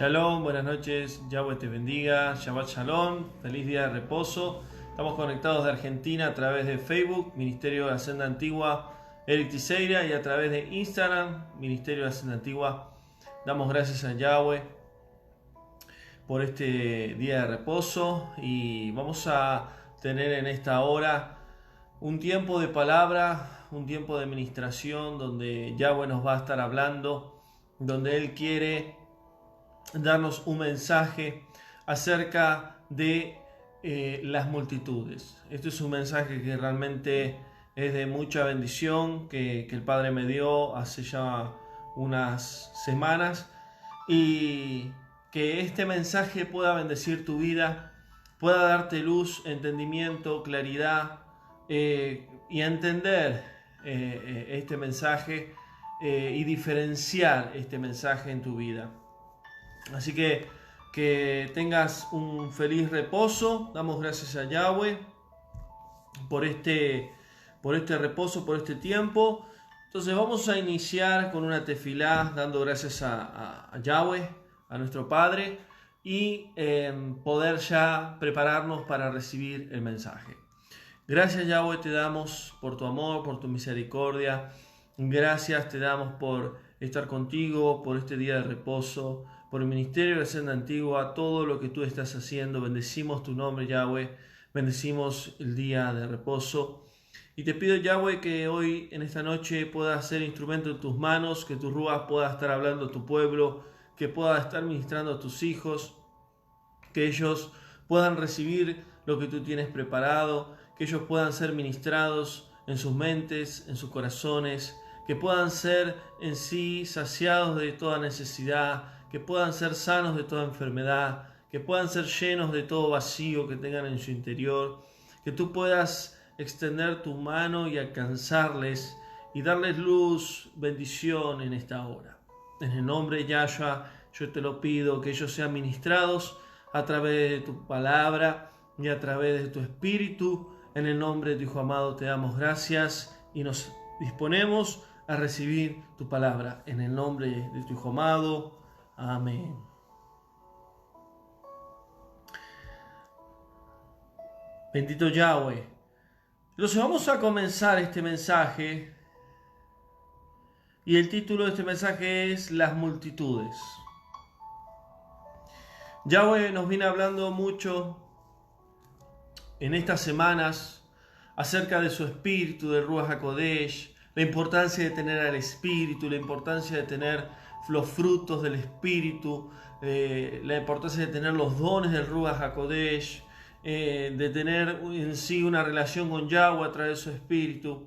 Shalom, buenas noches, Yahweh te bendiga, Shabbat Shalom, feliz día de reposo. Estamos conectados de Argentina a través de Facebook, Ministerio de la Senda Antigua, Eric Tiseira, y a través de Instagram, Ministerio de la Senda Antigua. Damos gracias a Yahweh por este día de reposo y vamos a tener en esta hora un tiempo de palabra, un tiempo de ministración donde Yahweh nos va a estar hablando, donde Él quiere darnos un mensaje acerca de las multitudes. Este es un mensaje que realmente es de mucha bendición que el Padre me dio hace ya unas semanas, y que este mensaje pueda bendecir tu vida, pueda darte luz, entendimiento, claridad, y entender este mensaje y diferenciar este mensaje en tu vida. Así que tengas un feliz reposo. Damos gracias a Yahweh por este reposo, por este tiempo. Entonces vamos a iniciar con una tefilá, dando gracias a Yahweh, a nuestro Padre, y poder ya prepararnos para recibir el mensaje. Gracias, Yahweh, te damos por tu amor, por tu misericordia. Gracias te damos por estar contigo, por este día de reposo, por el Ministerio de la Senda Antigua, todo lo que tú estás haciendo. Bendecimos tu nombre, Yahweh. Bendecimos el día de reposo. Y te pido, Yahweh, que hoy, en esta noche, puedas ser instrumento en tus manos, que tu Ruach pueda estar hablando a tu pueblo, que pueda estar ministrando a tus hijos, que ellos puedan recibir lo que tú tienes preparado, que ellos puedan ser ministrados en sus mentes, en sus corazones, que puedan ser en sí saciados de toda necesidad, que puedan ser sanos de toda enfermedad, que puedan ser llenos de todo vacío que tengan en su interior, que tú puedas extender tu mano y alcanzarles y darles luz, bendición en esta hora. En el nombre de Yahshua yo te lo pido, que ellos sean ministrados a través de tu palabra y a través de tu espíritu. En el nombre de tu Hijo amado te damos gracias y nos disponemos a recibir tu palabra. En el nombre de tu Hijo amado. Amén. Bendito Yahweh. Entonces vamos a comenzar este mensaje, y el título de este mensaje es Las multitudes. Yahweh nos viene hablando mucho en estas semanas acerca de su espíritu, del Ruach HaKodesh, la importancia de tener al espíritu, la importancia de tener los frutos del espíritu, la importancia de tener los dones del Ruach HaKodesh, de tener en sí una relación con Yahweh a través de su espíritu.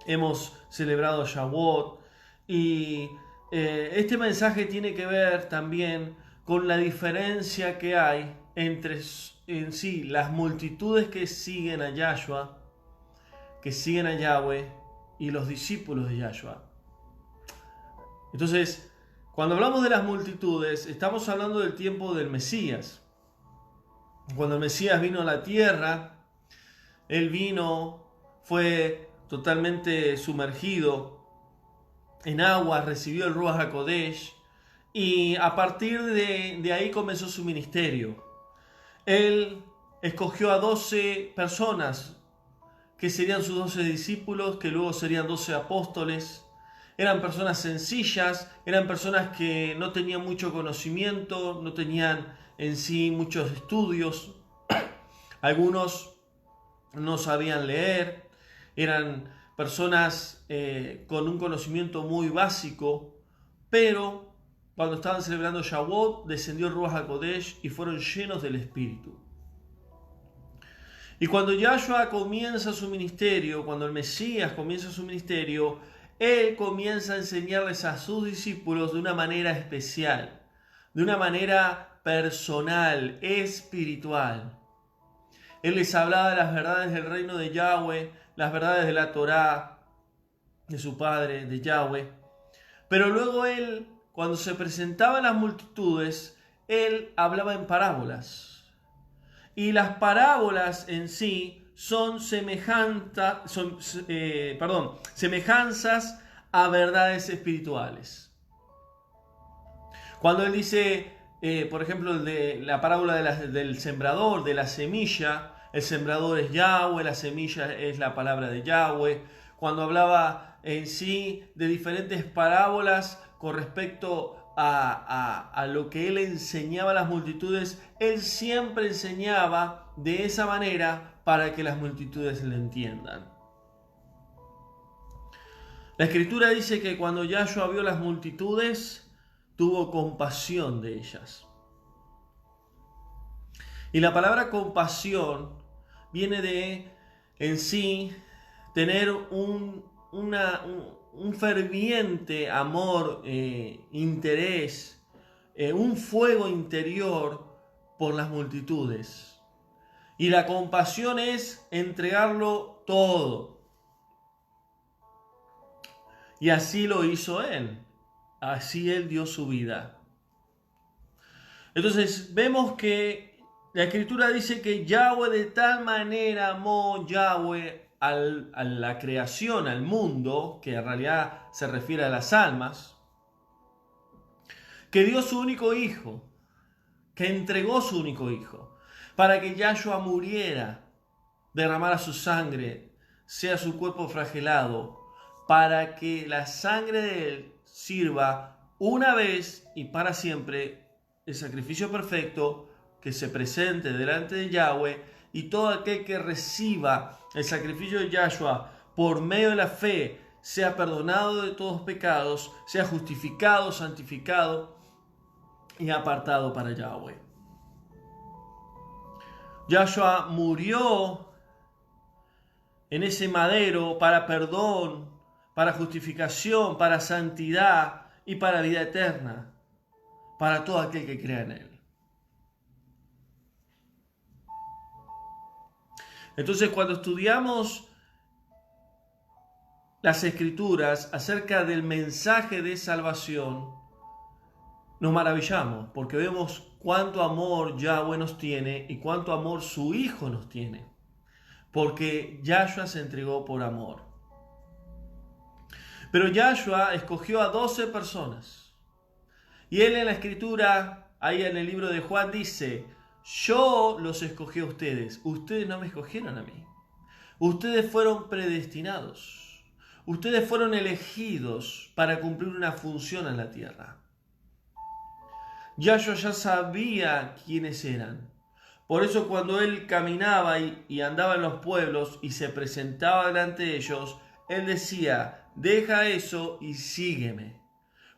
Hemos celebrado Shavuot, y este mensaje tiene que ver también con la diferencia que hay entre en sí las multitudes que siguen a Yahshua, que siguen a Yahweh, y los discípulos de Yahshua. Entonces, cuando hablamos de las multitudes, estamos hablando del tiempo del Mesías. Cuando el Mesías vino a la tierra, Él vino, fue totalmente sumergido en agua, recibió el Ruach HaKodesh, y a partir de ahí comenzó su ministerio. Él escogió a 12 personas, que serían sus 12 discípulos, que luego serían 12 apóstoles. Eran personas sencillas, eran personas que no tenían mucho conocimiento, no tenían en sí muchos estudios. Algunos no sabían leer, eran personas con un conocimiento muy básico, pero cuando estaban celebrando Shavuot, descendió el Ruach HaKodesh y fueron llenos del Espíritu. Y cuando Yahshua comienza su ministerio, cuando el Mesías comienza su ministerio, Él comienza a enseñarles a sus discípulos de una manera especial, de una manera personal, espiritual. Él les hablaba de las verdades del reino de Yahweh, las verdades de la Torá, de su Padre, de Yahweh. Pero luego Él, cuando se presentaba a las multitudes, Él hablaba en parábolas. Y las parábolas en sí son semejanzas a verdades espirituales. Cuando él dice, por ejemplo, la parábola del sembrador, de la semilla, el sembrador es Yahweh, la semilla es la palabra de Yahweh. Cuando hablaba en sí de diferentes parábolas con respecto a lo que él enseñaba a las multitudes, él siempre enseñaba de esa manera para que las multitudes le entiendan. La Escritura dice que cuando Yahshua vio las multitudes, tuvo compasión de ellas. Y la palabra compasión viene de, en sí, tener un ferviente amor, interés, un fuego interior por las multitudes. Y la compasión es entregarlo todo. Y así lo hizo él. Así él dio su vida. Entonces vemos que la Escritura dice que Yahweh de tal manera amó Yahweh a la creación, al mundo, que en realidad se refiere a las almas, que dio su único hijo, que entregó su único hijo, para que Yahshua muriera, derramara su sangre, sea su cuerpo flagelado, para que la sangre de él sirva una vez y para siempre el sacrificio perfecto que se presente delante de Yahweh, y todo aquel que reciba el sacrificio de Yahshua por medio de la fe sea perdonado de todos pecados, sea justificado, santificado y apartado para Yahweh. Yahshua murió en ese madero para perdón, para justificación, para santidad y para vida eterna, para todo aquel que crea en él. Entonces, cuando estudiamos las Escrituras acerca del mensaje de salvación, nos maravillamos porque vemos cuánto amor Yahweh nos tiene y cuánto amor su Hijo nos tiene, porque Yahshua se entregó por amor. Pero Yahshua escogió a 12 personas, y él en la Escritura, ahí en el libro de Juan, dice: yo los escogí a ustedes, ustedes no me escogieron a mí. Ustedes fueron predestinados, ustedes fueron elegidos para cumplir una función en la tierra. Yahshua ya sabía quiénes eran. Por eso cuando él caminaba y andaba en los pueblos y se presentaba delante de ellos, él decía: deja eso y sígueme.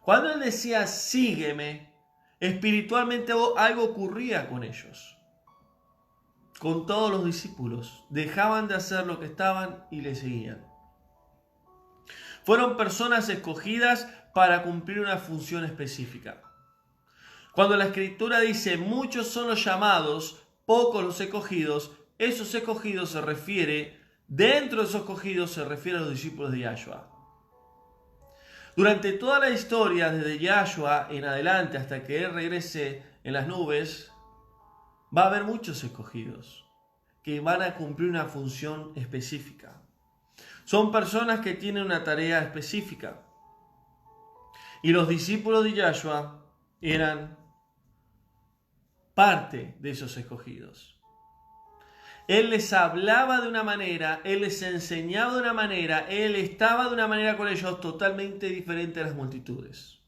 Cuando él decía sígueme, espiritualmente algo ocurría con ellos, con todos los discípulos. Dejaban de hacer lo que estaban y le seguían. Fueron personas escogidas para cumplir una función específica. Cuando la Escritura dice muchos son los llamados, pocos los escogidos, esos escogidos se refiere, dentro de esos escogidos se refiere a los discípulos de Yahshua. Durante toda la historia, desde Yahshua en adelante hasta que él regrese en las nubes, va a haber muchos escogidos que van a cumplir una función específica. Son personas que tienen una tarea específica. Y los discípulos de Yahshua eran parte de esos escogidos. Él les hablaba de una manera, él les enseñaba de una manera, él estaba de una manera con ellos totalmente diferente a las multitudes.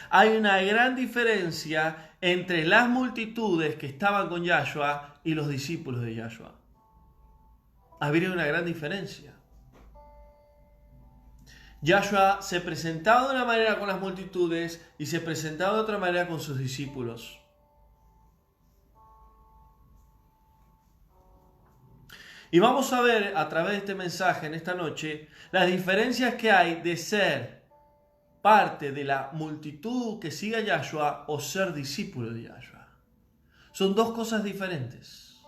Hay una gran diferencia entre las multitudes que estaban con Yahshua y los discípulos de Yahshua. Había una gran diferencia. Yahshua se presentaba de una manera con las multitudes y se presentaba de otra manera con sus discípulos. Y vamos a ver a través de este mensaje en esta noche las diferencias que hay de ser parte de la multitud que sigue a Yahshua o ser discípulo de Yahshua. Son dos cosas diferentes.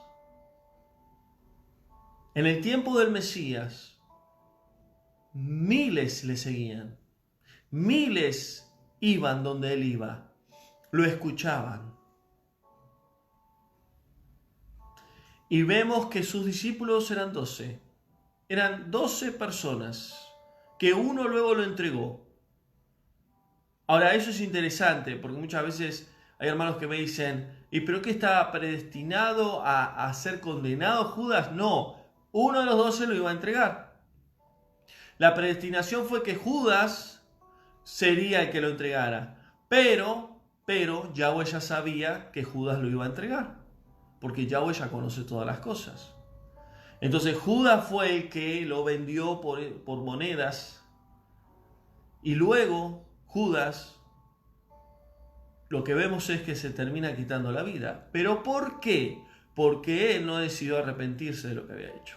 En el tiempo del Mesías, miles le seguían, miles iban donde él iba, lo escuchaban. Y vemos que sus discípulos eran 12. Eran 12 personas que uno luego lo entregó. Ahora, eso es interesante, porque muchas veces hay hermanos que me dicen, ¿y pero qué estaba predestinado a ser condenado Judas? No, uno de los 12 lo iba a entregar. La predestinación fue que Judas sería el que lo entregara, pero Yahweh ya sabía que Judas lo iba a entregar, porque Yahweh ya conoce todas las cosas. Entonces Judas fue el que lo vendió por monedas, y luego Judas, lo que vemos es que se termina quitando la vida. ¿Pero por qué? Porque él no decidió arrepentirse de lo que había hecho.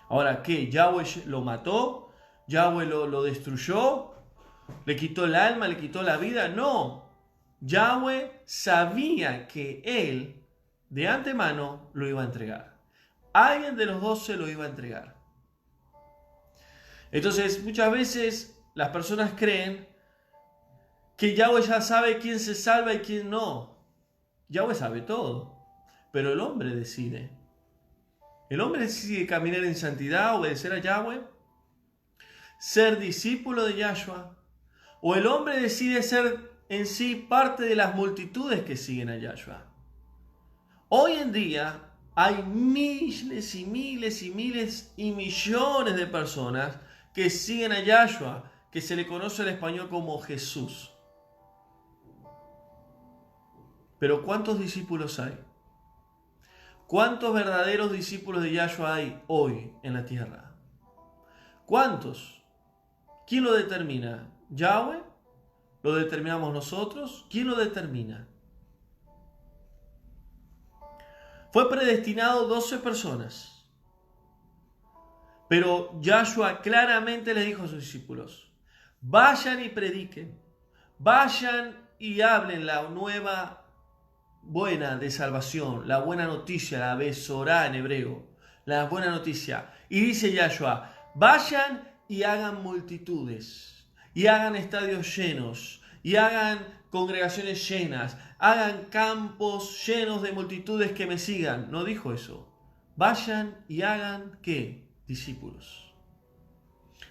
Ahora, ¿qué? ¿Yahweh lo mató? ¿Yahweh lo destruyó? ¿Le quitó el alma? ¿Le quitó la vida? No. Yahweh sabía que él, de antemano, lo iba a entregar. Alguien de los 12 lo iba a entregar. Entonces, muchas veces las personas creen que Yahweh ya sabe quién se salva y quién no. Yahweh sabe todo, pero el hombre decide. El hombre decide caminar en santidad, obedecer a Yahweh, ser discípulo de Yahshua, o el hombre decide ser en sí parte de las multitudes que siguen a Yahshua. Hoy en día hay miles y miles y miles y millones de personas que siguen a Yahshua, que se le conoce en español como Jesús. Pero ¿cuántos discípulos hay? ¿Cuántos verdaderos discípulos de Yahshua hay hoy en la tierra? ¿Cuántos? ¿Quién lo determina? ¿Yahweh? ¿Lo determinamos nosotros? ¿Quién lo determina? Fue predestinado 12 personas. Pero Yahshua claramente le dijo a sus discípulos, vayan y prediquen, vayan y hablen la nueva buena de salvación, la buena noticia, la besorá en hebreo, la buena noticia. Y dice Yahshua, vayan y hagan multitudes, y hagan estadios llenos, y hagan congregaciones llenas, hagan campos llenos de multitudes que me sigan. No dijo eso. Vayan y hagan, ¿qué? Discípulos.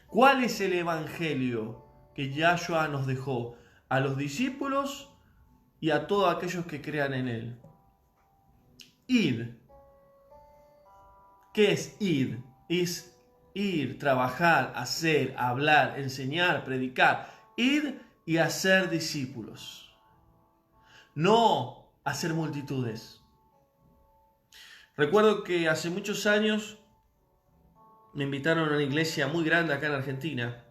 ¿Cuál es el evangelio que Yahshua nos dejó? A los discípulos y a todos aquellos que crean en él. Id. ¿Qué es id? Es ir, trabajar, hacer, hablar, enseñar, predicar. Id y hacer discípulos. No hacer multitudes. Recuerdo que hace muchos años me invitaron a una iglesia muy grande acá en Argentina.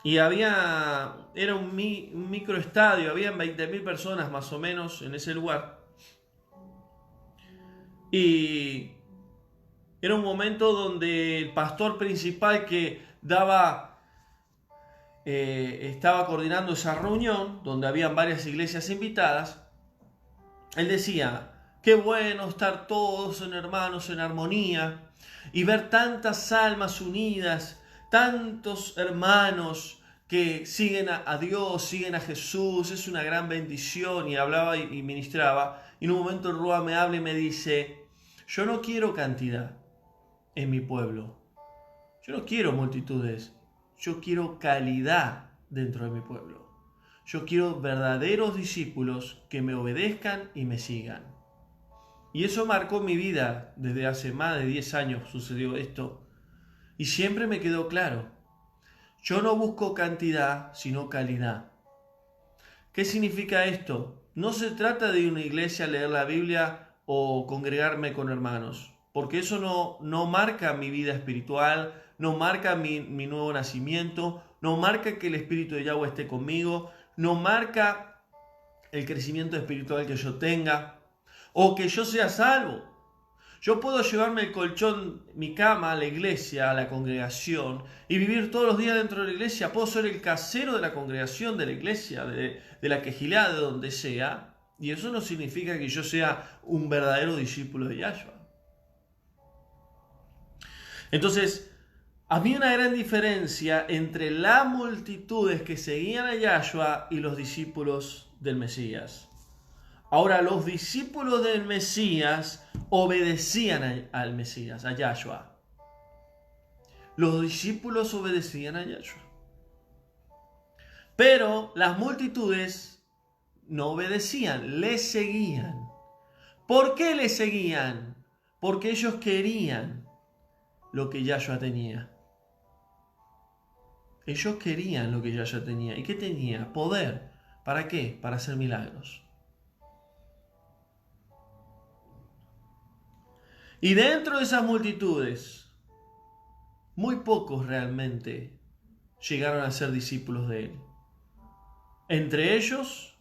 Y era un microestadio, habían 20.000 personas más o menos en ese lugar. Y era un momento donde el pastor principal que estaba coordinando esa reunión, donde habían varias iglesias invitadas, él decía, qué bueno estar todos hermanos en armonía y ver tantas almas unidas, tantos hermanos que siguen a Dios, siguen a Jesús, es una gran bendición. Y hablaba y ministraba, y en un momento el Rúa me habla y me dice, yo no quiero cantidad en mi pueblo, yo no quiero multitudes, yo quiero calidad dentro de mi pueblo, yo quiero verdaderos discípulos que me obedezcan y me sigan. Y eso marcó mi vida. Desde hace más de 10 años sucedió esto. Y siempre me quedó claro. Yo no busco cantidad, sino calidad. ¿Qué significa esto? No se trata de ir a una iglesia, leer la Biblia o congregarme con hermanos. Porque eso no marca mi vida espiritual, no marca mi nuevo nacimiento, no marca que el Espíritu de Yahweh esté conmigo, no marca el crecimiento espiritual que yo tenga, o que yo sea salvo. Yo puedo llevarme el colchón, mi cama a la iglesia, a la congregación, y vivir todos los días dentro de la iglesia. Puedo ser el casero de la congregación, de la iglesia, de la quejilá, de donde sea. Y eso no significa que yo sea un verdadero discípulo de Yahshua. Entonces, había una gran diferencia entre las multitudes que seguían a Yahshua y los discípulos del Mesías. Ahora, los discípulos del Mesías obedecían al Mesías, a Yahshua. Los discípulos obedecían a Yahshua. Pero las multitudes no obedecían, le seguían. ¿Por qué le seguían? Porque ellos querían lo que Yahshua tenía. Ellos querían lo que Yahshua tenía. ¿Y qué tenía? Poder. ¿Para qué? Para hacer milagros. Y dentro de esas multitudes, muy pocos realmente llegaron a ser discípulos de él. Entre ellos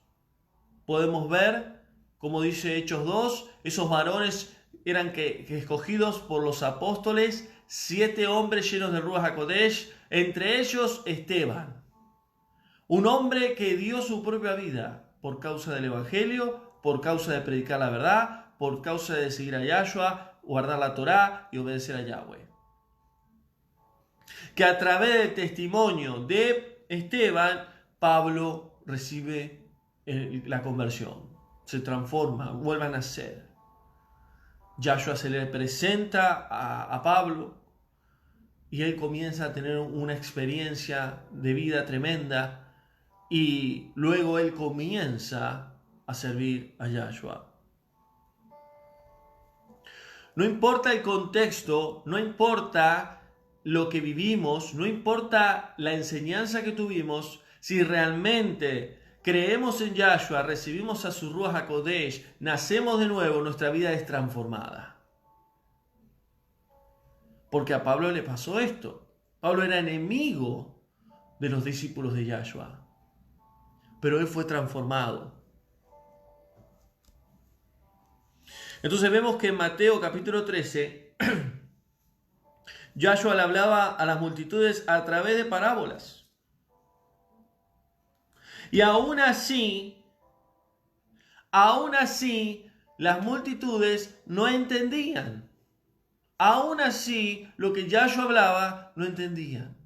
podemos ver, como dice Hechos 2, esos varones eran escogidos por los apóstoles, 7 hombres llenos de Ruach HaKodesh, entre ellos Esteban, un hombre que dio su propia vida por causa del Evangelio, por causa de predicar la verdad, por causa de seguir a Yahshua, guardar la Torá y obedecer a Yahweh. Que a través del testimonio de Esteban, Pablo recibe la conversión, se transforma, vuelve a nacer. Yahshua se le presenta a Pablo y él comienza a tener una experiencia de vida tremenda y luego él comienza a servir a Yahshua. No importa el contexto, no importa lo que vivimos, no importa la enseñanza que tuvimos, si realmente creemos en Yahshua, recibimos a su Ruach HaKodesh, nacemos de nuevo, nuestra vida es transformada. Porque a Pablo le pasó esto. Pablo era enemigo de los discípulos de Yahshua, pero él fue transformado. Entonces vemos que en Mateo capítulo 13, Yahshua le hablaba a las multitudes a través de parábolas. Y aún así, las multitudes no entendían. Aún así, lo que Yahshua hablaba, no entendían.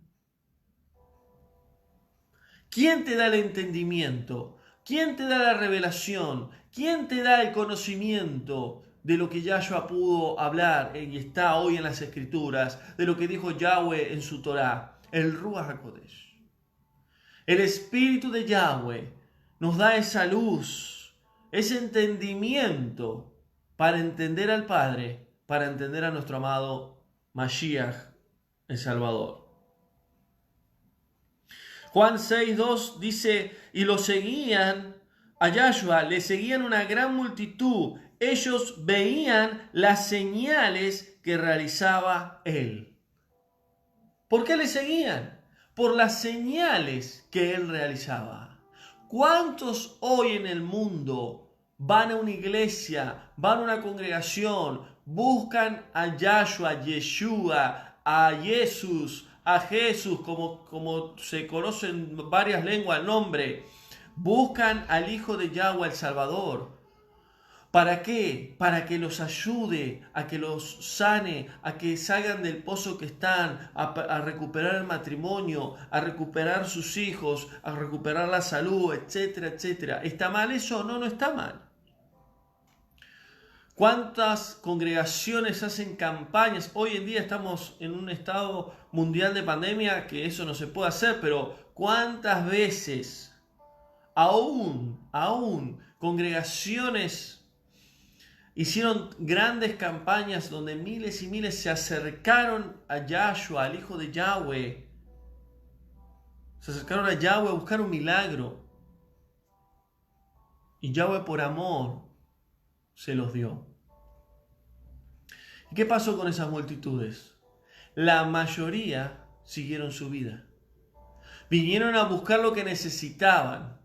¿Quién te da el entendimiento? ¿Quién te da la revelación? ¿Quién te da el conocimiento de lo que Yahshua pudo hablar y está hoy en las Escrituras, de lo que dijo Yahweh en su Torá? El Ruach HaKodesh. El Espíritu de Yahweh nos da esa luz, ese entendimiento para entender al Padre, para entender a nuestro amado Mashiach, el Salvador. Juan 6:2 dice, y lo seguían a Yahshua, le seguían una gran multitud. Ellos veían las señales que realizaba él. ¿Por qué le seguían? Por las señales que él realizaba. ¿Cuántos hoy en el mundo van a una iglesia, van a una congregación, buscan a Yahshua, a Yeshua, a Jesús, como se conoce en varias lenguas el nombre? Buscan al Hijo de Yahweh, el Salvador. ¿Para qué? Para que los ayude, a que los sane, a que salgan del pozo que están, a recuperar el matrimonio, a recuperar sus hijos, a recuperar la salud, etcétera, etcétera. ¿Está mal eso? No, no está mal. ¿Cuántas congregaciones hacen campañas? Hoy en día estamos en un estado mundial de pandemia que eso no se puede hacer, pero ¿cuántas veces aún congregaciones hicieron grandes campañas donde miles y miles se acercaron a Yahshua, al Hijo de Yahweh? Se acercaron a Yahweh a buscar un milagro. Y Yahweh por amor se los dio. ¿Y qué pasó con esas multitudes? La mayoría siguieron su vida. Vinieron a buscar lo que necesitaban.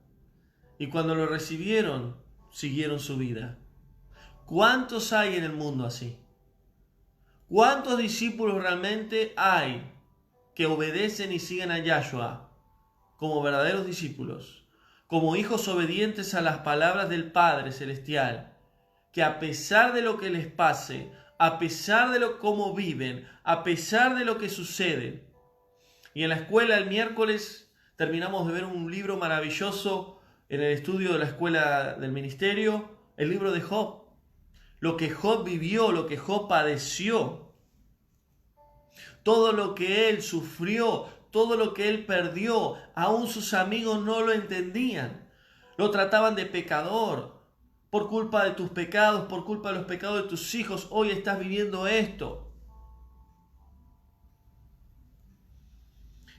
Y cuando lo recibieron, siguieron su vida. ¿Cuántos hay en el mundo así? ¿Cuántos discípulos realmente hay que obedecen y siguen a Yahshua como verdaderos discípulos, como hijos obedientes a las palabras del Padre Celestial, que a pesar de lo que les pase, a pesar de cómo viven, a pesar de lo que sucede? Y en la escuela el miércoles terminamos de ver un libro maravilloso en el estudio de la escuela del ministerio, el libro de Job. Lo que Job vivió, lo que Job padeció, todo lo que él sufrió, todo lo que él perdió. Aún sus amigos no lo entendían. Lo trataban de pecador. Por culpa de tus pecados, por culpa de los pecados de tus hijos, hoy estás viviendo esto.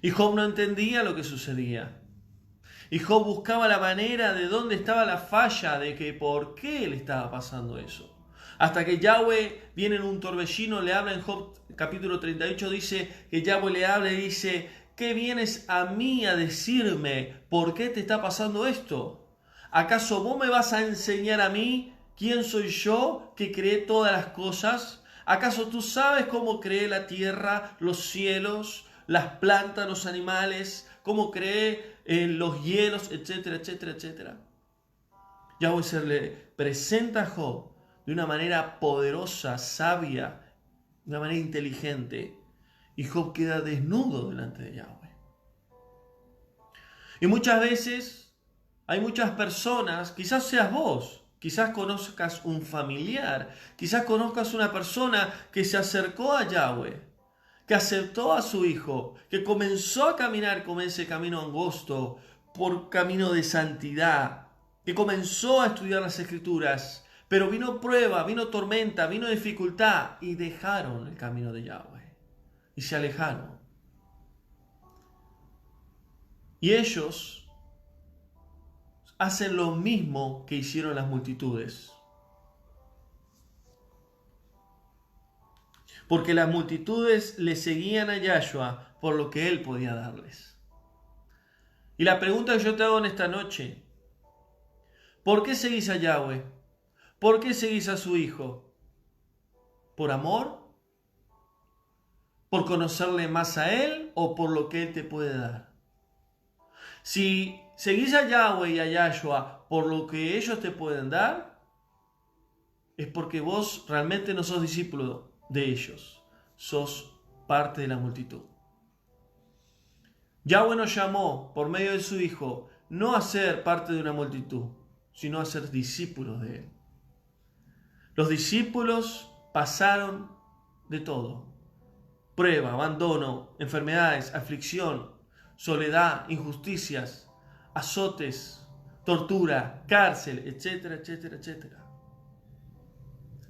Y Job no entendía lo que sucedía. Y Job buscaba la manera de dónde estaba la falla, de que por qué le estaba pasando eso. Hasta que Yahweh viene en un torbellino, le habla en Job capítulo 38, dice que Yahweh le habla y dice: ¿qué vienes a mí a decirme? ¿Por qué te está pasando esto? ¿Acaso vos me vas a enseñar a mí quién soy yo que creé todas las cosas? ¿Acaso tú sabes cómo creé la tierra, los cielos, las plantas, los animales, cómo creé los hielos, etcétera, etcétera, etcétera? Yahweh se le presenta a Job de una manera poderosa, sabia, de una manera inteligente. Y Job queda desnudo delante de Yahweh. Y muchas veces hay muchas personas, quizás seas vos, quizás conozcas un familiar, quizás conozcas una persona que se acercó a Yahweh, que aceptó a su hijo, que comenzó a caminar con ese camino angosto, por camino de santidad, que comenzó a estudiar las Escrituras, pero vino prueba, vino tormenta, vino dificultad y dejaron el camino de Yahweh y se alejaron. Y ellos hacen lo mismo que hicieron las multitudes. Porque las multitudes le seguían a Yahshua por lo que él podía darles. Y la pregunta que yo te hago en esta noche: ¿por qué seguís a Yahweh? ¿Por qué seguís a su hijo? ¿Por amor? ¿Por conocerle más a él o por lo que él te puede dar? Si seguís a Yahweh y a Yahshua por lo que ellos te pueden dar, es porque vos realmente no sos discípulo de ellos, sos parte de la multitud. Yahweh nos llamó por medio de su Hijo no a ser parte de una multitud, sino a ser discípulos de él. Los discípulos pasaron de todo: prueba, abandono, enfermedades, aflicción, soledad, injusticias, azotes, tortura, cárcel, etcétera, etcétera, etcétera.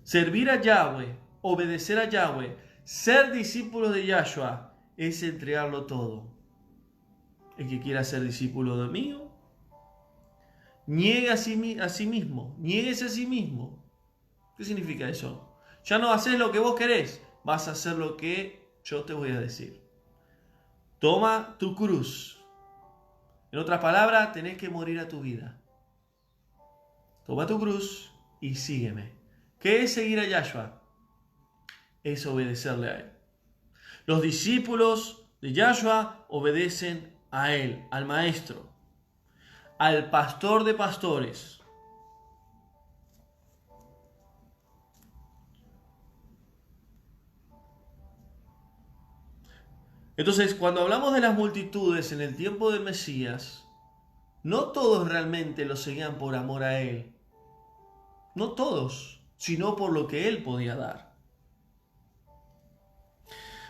Servir a Yahweh, obedecer a Yahweh, ser discípulos de Yahshua es entregarlo todo. El que quiera ser discípulo de mí, niegue a sí mismo, niéguese a sí mismo. ¿Qué significa eso? Ya no haces lo que vos querés, vas a hacer lo que yo te voy a decir. Toma tu cruz. En otras palabras, tenés que morir a tu vida. Toma tu cruz y sígueme. ¿Qué es seguir a Yahshua? Es obedecerle a él. Los discípulos de Yahshua obedecen a él, al maestro, al pastor de pastores. Entonces, cuando hablamos de las multitudes en el tiempo del Mesías, no todos realmente lo seguían por amor a él. No todos, sino por lo que él podía dar.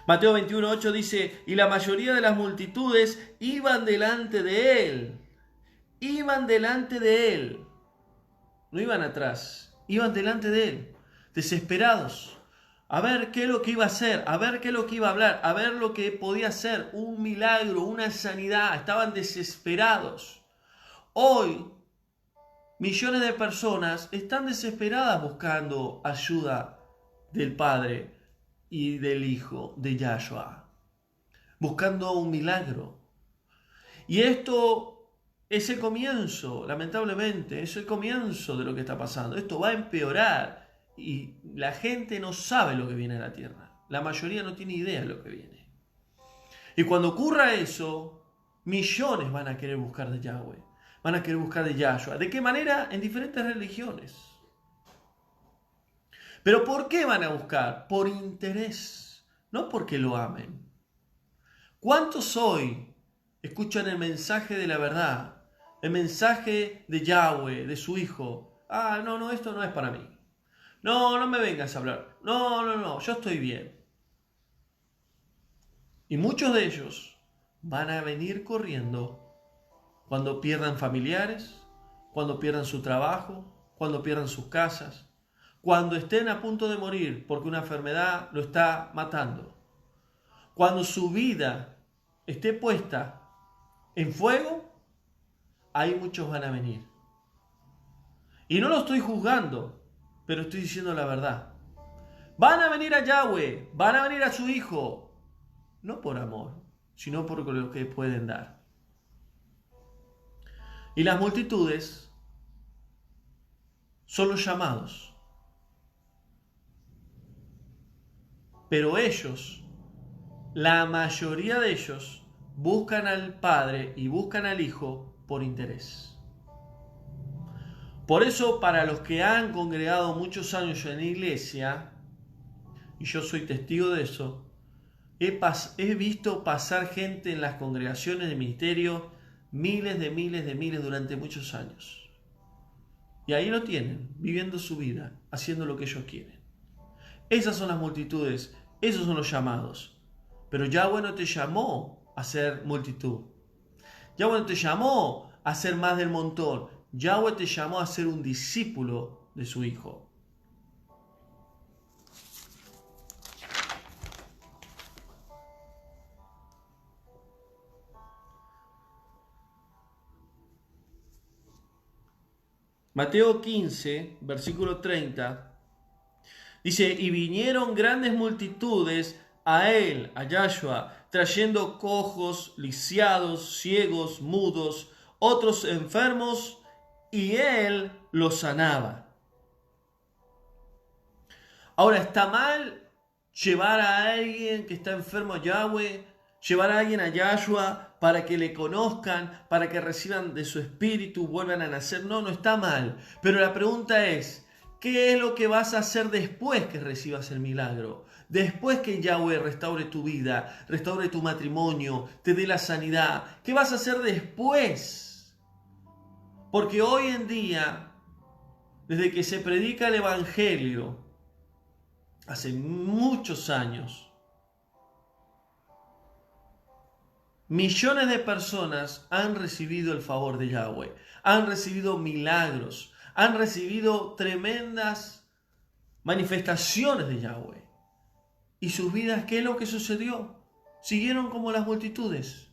Mateo 21:8 dice: y la mayoría de las multitudes iban delante de él. Iban delante de él. No iban atrás, iban delante de él, desesperados. A ver qué es lo que iba a hacer, a ver qué es lo que iba a hablar, a ver lo que podía hacer, un milagro, una sanidad. Estaban desesperados. Hoy, millones de personas están desesperadas buscando ayuda del Padre y del Hijo de Yahshua, buscando un milagro. Y esto es el comienzo, lamentablemente, es el comienzo de lo que está pasando. Esto va a empeorar. Y la gente no sabe lo que viene a la tierra. La mayoría no tiene idea de lo que viene. Y cuando ocurra eso, millones van a querer buscar de Yahweh. Van a querer buscar de Yahshua. ¿De qué manera? En diferentes religiones. ¿Pero por qué van a buscar? Por interés. No porque lo amen. ¿Cuántos hoy escuchan el mensaje de la verdad? El mensaje de Yahweh, de su Hijo. No, esto no es para mí. No me vengas a hablar. No, yo estoy bien. Y muchos de ellos van a venir corriendo cuando pierdan familiares, cuando pierdan su trabajo, cuando pierdan sus casas, cuando estén a punto de morir porque una enfermedad lo está matando, cuando su vida esté puesta en fuego, ahí muchos van a venir. Y no lo estoy juzgando, pero estoy diciendo la verdad. Van a venir a Yahweh, van a venir a su Hijo, no por amor, sino por lo que pueden dar. Y las multitudes son los llamados. Pero ellos, la mayoría de ellos, buscan al Padre y buscan al Hijo por interés. Por eso, para los que han congregado muchos años en la iglesia, y yo soy testigo de eso, he visto pasar gente en las congregaciones de ministerio, miles durante muchos años. Y ahí lo tienen, viviendo su vida, haciendo lo que ellos quieren. Esas son las multitudes, esos son los llamados. Pero Yahweh no te llamó a ser multitud. Yahweh no te llamó a ser más del montón. Yahweh te llamó a ser un discípulo de su Hijo. Mateo 15, versículo 30, dice, y vinieron grandes multitudes a él, a Yahshua, trayendo cojos, lisiados, ciegos, mudos, otros enfermos, y él los sanaba. Ahora, ¿está mal llevar a alguien que está enfermo a Yahweh, llevar a alguien a Yahshua para que le conozcan, para que reciban de su espíritu, vuelvan a nacer? No, no está mal. Pero la pregunta es, ¿qué es lo que vas a hacer después que recibas el milagro? Después que Yahweh restaure tu vida, restaure tu matrimonio, te dé la sanidad. ¿Qué vas a hacer después? Porque hoy en día, desde que se predica el Evangelio, hace muchos años, millones de personas han recibido el favor de Yahweh, han recibido milagros, han recibido tremendas manifestaciones de Yahweh. ¿Y sus vidas qué es lo que sucedió? Siguieron como las multitudes.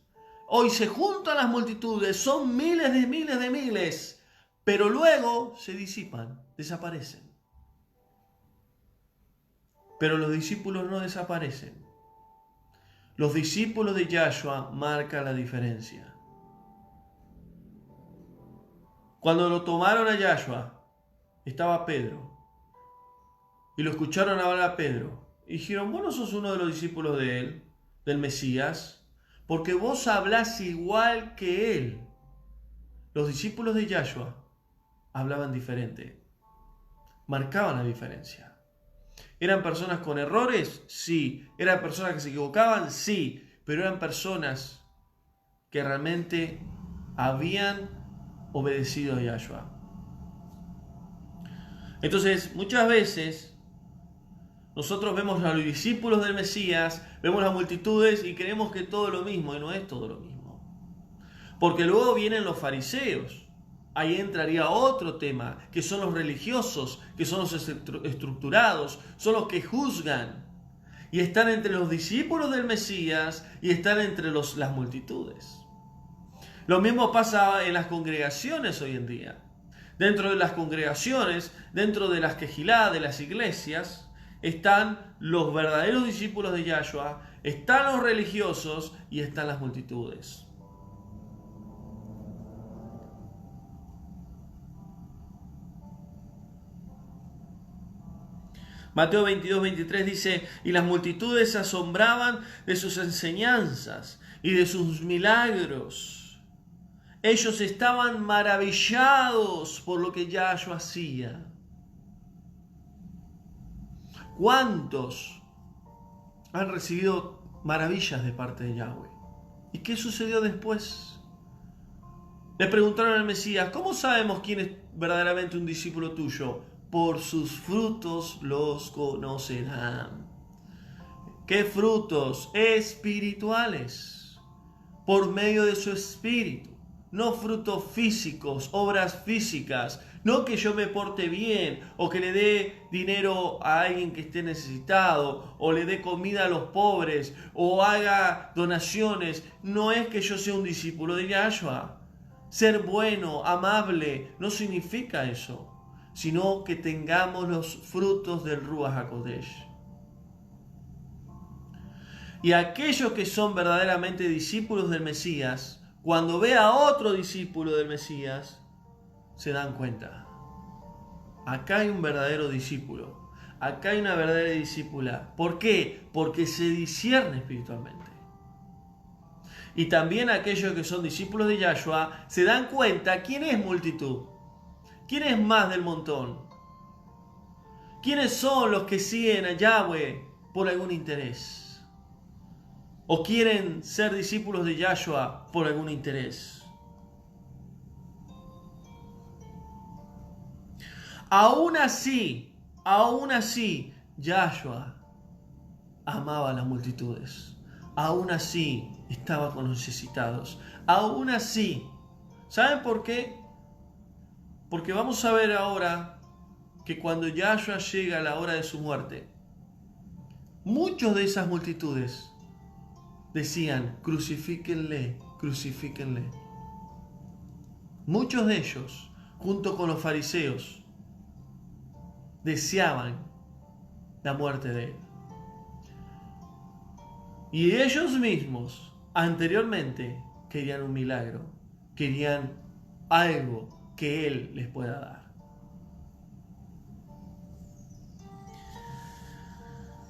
Hoy se juntan las multitudes, son miles, pero luego se disipan, desaparecen. Pero los discípulos no desaparecen. Los discípulos de Yahshua marcan la diferencia. Cuando lo tomaron a Yahshua, estaba Pedro. Y lo escucharon hablar a Pedro. Y dijeron, vos no sos uno de los discípulos de él, del Mesías, porque vos hablás igual que él. Los discípulos de Yahshua hablaban diferente. Marcaban la diferencia. ¿Eran personas con errores? Sí. ¿Eran personas que se equivocaban? Sí. Pero eran personas que realmente habían obedecido a Yahshua. Entonces, muchas veces, nosotros vemos a los discípulos del Mesías, vemos las multitudes y creemos que todo es lo mismo, y no es todo lo mismo. Porque luego vienen los fariseos. Ahí entraría otro tema, que son los religiosos, que son los estructurados, son los que juzgan. Y están entre los discípulos del Mesías y están entre las multitudes. Lo mismo pasa en las congregaciones hoy en día. Dentro de las congregaciones, dentro de las quejilá, de las iglesias, están los verdaderos discípulos de Yahshua, están los religiosos y están las multitudes. Mateo 22, 23 dice, y las multitudes se asombraban de sus enseñanzas y de sus milagros. Ellos estaban maravillados por lo que Yahshua hacía. ¿Cuántos han recibido maravillas de parte de Yahweh? ¿Y qué sucedió después? Le preguntaron al Mesías, ¿cómo sabemos quién es verdaderamente un discípulo tuyo? Por sus frutos los conocerán. ¿Qué frutos? Espirituales. por medio de su espíritu. No frutos físicos, obras físicas. No que yo me porte bien o que le dé dinero a alguien que esté necesitado o le dé comida a los pobres o haga donaciones. No es que yo sea un discípulo de Yahshua. Ser bueno, amable, no significa eso, sino que tengamos los frutos del Ruach HaKodesh. Y aquellos que son verdaderamente discípulos del Mesías, cuando ve a otro discípulo del Mesías, se dan cuenta. Acá hay un verdadero discípulo. Acá hay una verdadera discípula. ¿Por qué? Porque se discierne espiritualmente. Y también aquellos que son discípulos de Yahshua se dan cuenta quién es multitud. ¿Quién es más del montón? ¿Quiénes son los que siguen a Yahweh por algún interés? ¿O quieren ser discípulos de Yahshua por algún interés? Aún así, Yahshua amaba a las multitudes. Aún así, estaba con los necesitados. Aún así, ¿saben por qué? Porque vamos a ver ahora que cuando Yahshua llega a la hora de su muerte, muchos de esas multitudes decían, crucifíquenle, crucifíquenle. Muchos de ellos, junto con los fariseos, deseaban la muerte de él. Y ellos mismos, anteriormente, querían un milagro, querían algo que él les pueda dar.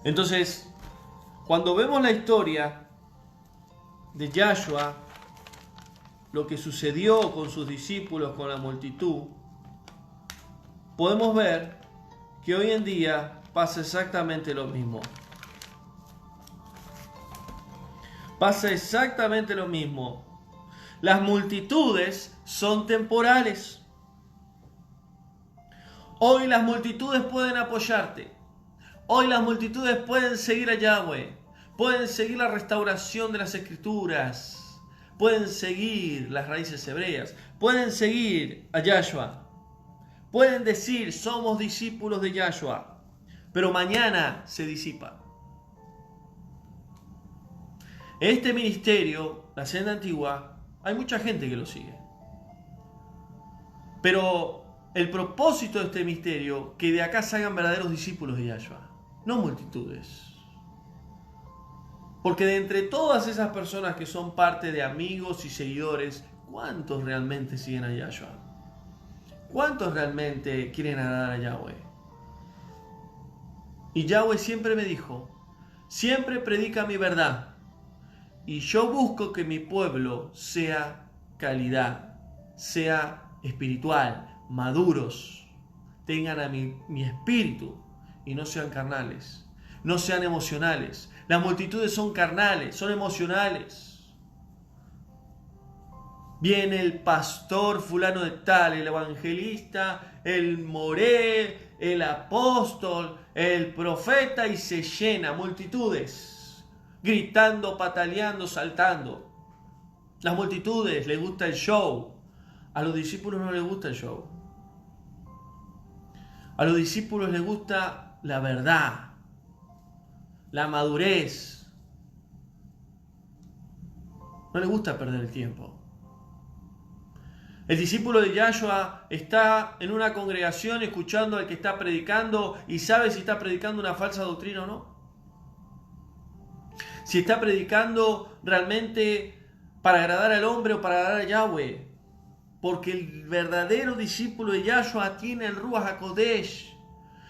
Entonces, cuando vemos la historia de Yahshua, lo que sucedió con sus discípulos, con la multitud, podemos ver que hoy en día pasa exactamente lo mismo. Pasa exactamente lo mismo. Las multitudes son temporales. Hoy las multitudes pueden apoyarte. Hoy las multitudes pueden seguir a Yahweh. Pueden seguir la restauración de las escrituras, pueden seguir las raíces hebreas, pueden seguir a Yahshua, pueden decir somos discípulos de Yahshua, pero mañana se disipa. Este ministerio, la senda antigua, hay mucha gente que lo sigue, pero el propósito de este ministerio, que de acá salgan verdaderos discípulos de Yahshua, no multitudes. Porque de entre todas esas personas que son parte de amigos y seguidores, ¿cuántos realmente siguen a Yahshua? ¿Cuántos realmente quieren agradar a Yahweh? Y Yahweh siempre me dijo, siempre predica mi verdad. Y yo busco que mi pueblo sea calidad, sea espiritual, maduros, tengan a mi espíritu y no sean carnales, no sean emocionales. Las multitudes son carnales, son emocionales. Viene el pastor fulano de tal, el evangelista, el moré, el apóstol, el profeta y se llena multitudes, gritando, pataleando, saltando. Las multitudes les gusta el show. A los discípulos no les gusta el show. A los discípulos les gusta la verdad, la madurez. No les gusta perder el tiempo. El discípulo de Yahshua está en una congregación escuchando al que está predicando y sabe si está predicando una falsa doctrina o no. Si está predicando realmente para agradar al hombre o para agradar a Yahweh. Porque el verdadero discípulo de Yahshua tiene el Ruach HaKodesh.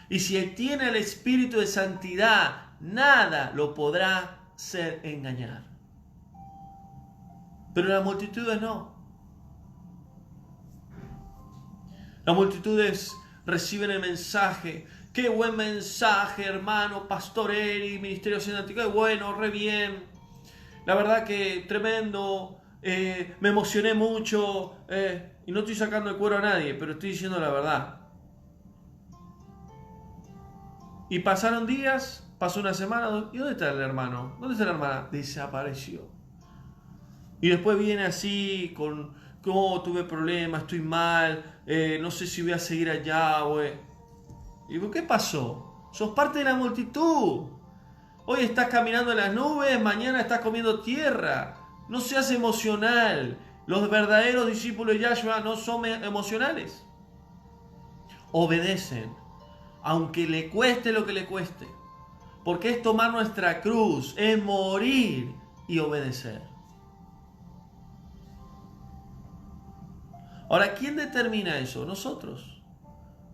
Y si él tiene el espíritu de santidad, nada lo podrá hacer engañar. Pero las multitudes no. Las multitudes reciben el mensaje. ¡Qué buen mensaje, hermano! Pastor Eri, Ministerio Sindático. ¡Qué bueno! ¡Re bien! La verdad que tremendo. Me emocioné mucho. Y no estoy sacando el cuero a nadie, pero estoy diciendo la verdad. Y pasaron días, pasó una semana. ¿Y dónde está el hermano? ¿Dónde está la hermana? Desapareció. Y después viene así con, oh, tuve problemas, estoy mal, no sé si voy a seguir a Yahweh. Y digo, ¿qué pasó? Sos parte de la multitud. Hoy estás caminando en las nubes, mañana estás comiendo tierra. No seas emocional. Los verdaderos discípulos de Yahshua no son emocionales. Obedecen, aunque le cueste lo que le cueste. Porque es tomar nuestra cruz, es morir y obedecer. Ahora, ¿quién determina eso? Nosotros.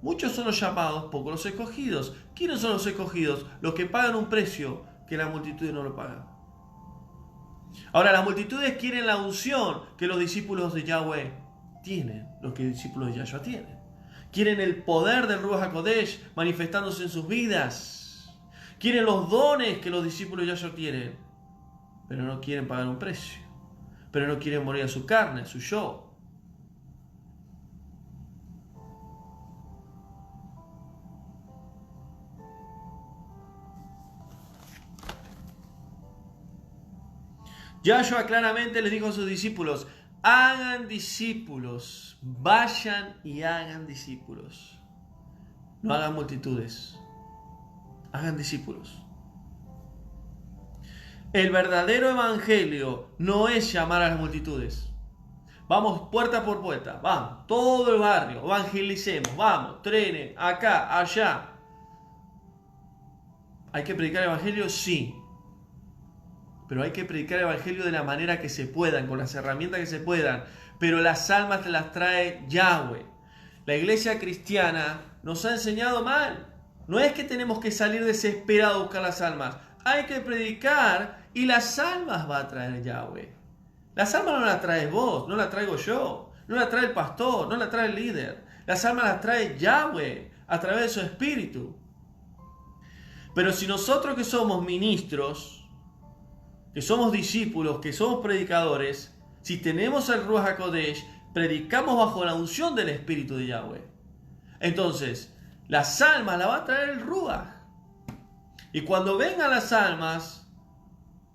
Muchos son los llamados, pocos los escogidos. ¿Quiénes son los escogidos? Los que pagan un precio que la multitud no lo paga. Ahora, las multitudes quieren la unción que los discípulos de Yahweh tienen, los que los discípulos de Yahshua tienen. Quieren el poder del Ruach HaKodesh manifestándose en sus vidas. Quieren los dones que los discípulos de Yahshua tienen, pero no quieren pagar un precio. Pero no quieren morir a su carne, a su yo. Yahshua claramente les dijo a sus discípulos, hagan discípulos, vayan y hagan discípulos. No hagan multitudes, hagan discípulos. El verdadero evangelio no es llamar a las multitudes. Vamos puerta por puerta, vamos, todo el barrio, evangelicemos, vamos, trenes, acá, allá. ¿Hay que predicar el evangelio? Sí. Pero hay que predicar el evangelio de la manera que se puedan, con las herramientas que se puedan. Pero las almas te las trae Yahweh. La iglesia cristiana nos ha enseñado mal. No es que tenemos que salir desesperados a buscar las almas. Hay que predicar y las almas va a traer Yahweh. Las almas no las traes vos, no las traigo yo. No las trae el pastor, no las trae el líder. Las almas las trae Yahweh a través de su espíritu. Pero si nosotros que somos ministros, que somos discípulos, que somos predicadores, si tenemos el Ruach HaKodesh, predicamos bajo la unción del Espíritu de Yahweh. Entonces, las almas las va a traer el Ruach. Y cuando vengan las almas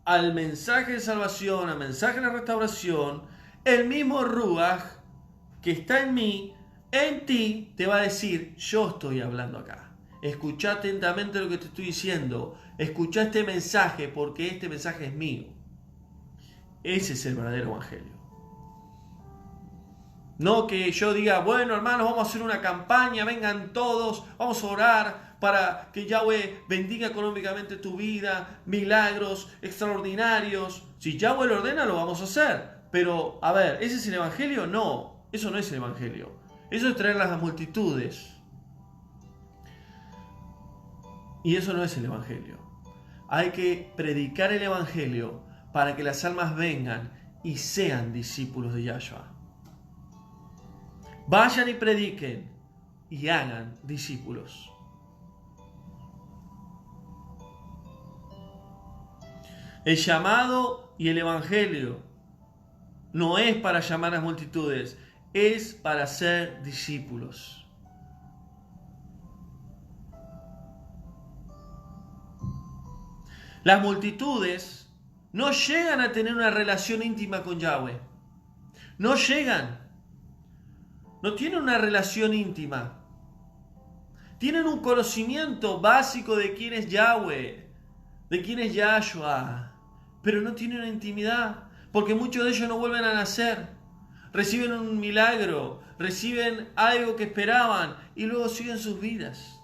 al mensaje de salvación, al mensaje de restauración, el mismo Ruach que está en mí, en ti, te va a decir, yo estoy hablando acá. Escucha atentamente lo que te estoy diciendo. Escucha este mensaje porque este mensaje es mío. Ese es el verdadero evangelio. No que yo diga, bueno hermanos, vamos a hacer una campaña, vengan todos, vamos a orar para que Yahweh bendiga económicamente tu vida, milagros extraordinarios. Si Yahweh lo ordena, lo vamos a hacer. Pero, a ver, ¿ese es el evangelio? No, eso no es el evangelio. Eso es traer las multitudes. Y eso no es el evangelio. Hay que predicar el evangelio para que las almas vengan y sean discípulos de Yahshua. Vayan y prediquen y hagan discípulos. El llamado y el evangelio no es para llamar a las multitudes, es para ser discípulos. Las multitudes no llegan a tener una relación íntima con Yahweh. No llegan. No tienen una relación íntima. Tienen un conocimiento básico de quién es Yahweh, de quién es Yahshua, pero no tienen una intimidad, porque muchos de ellos no vuelven a nacer. Reciben un milagro, reciben algo que esperaban y luego siguen sus vidas.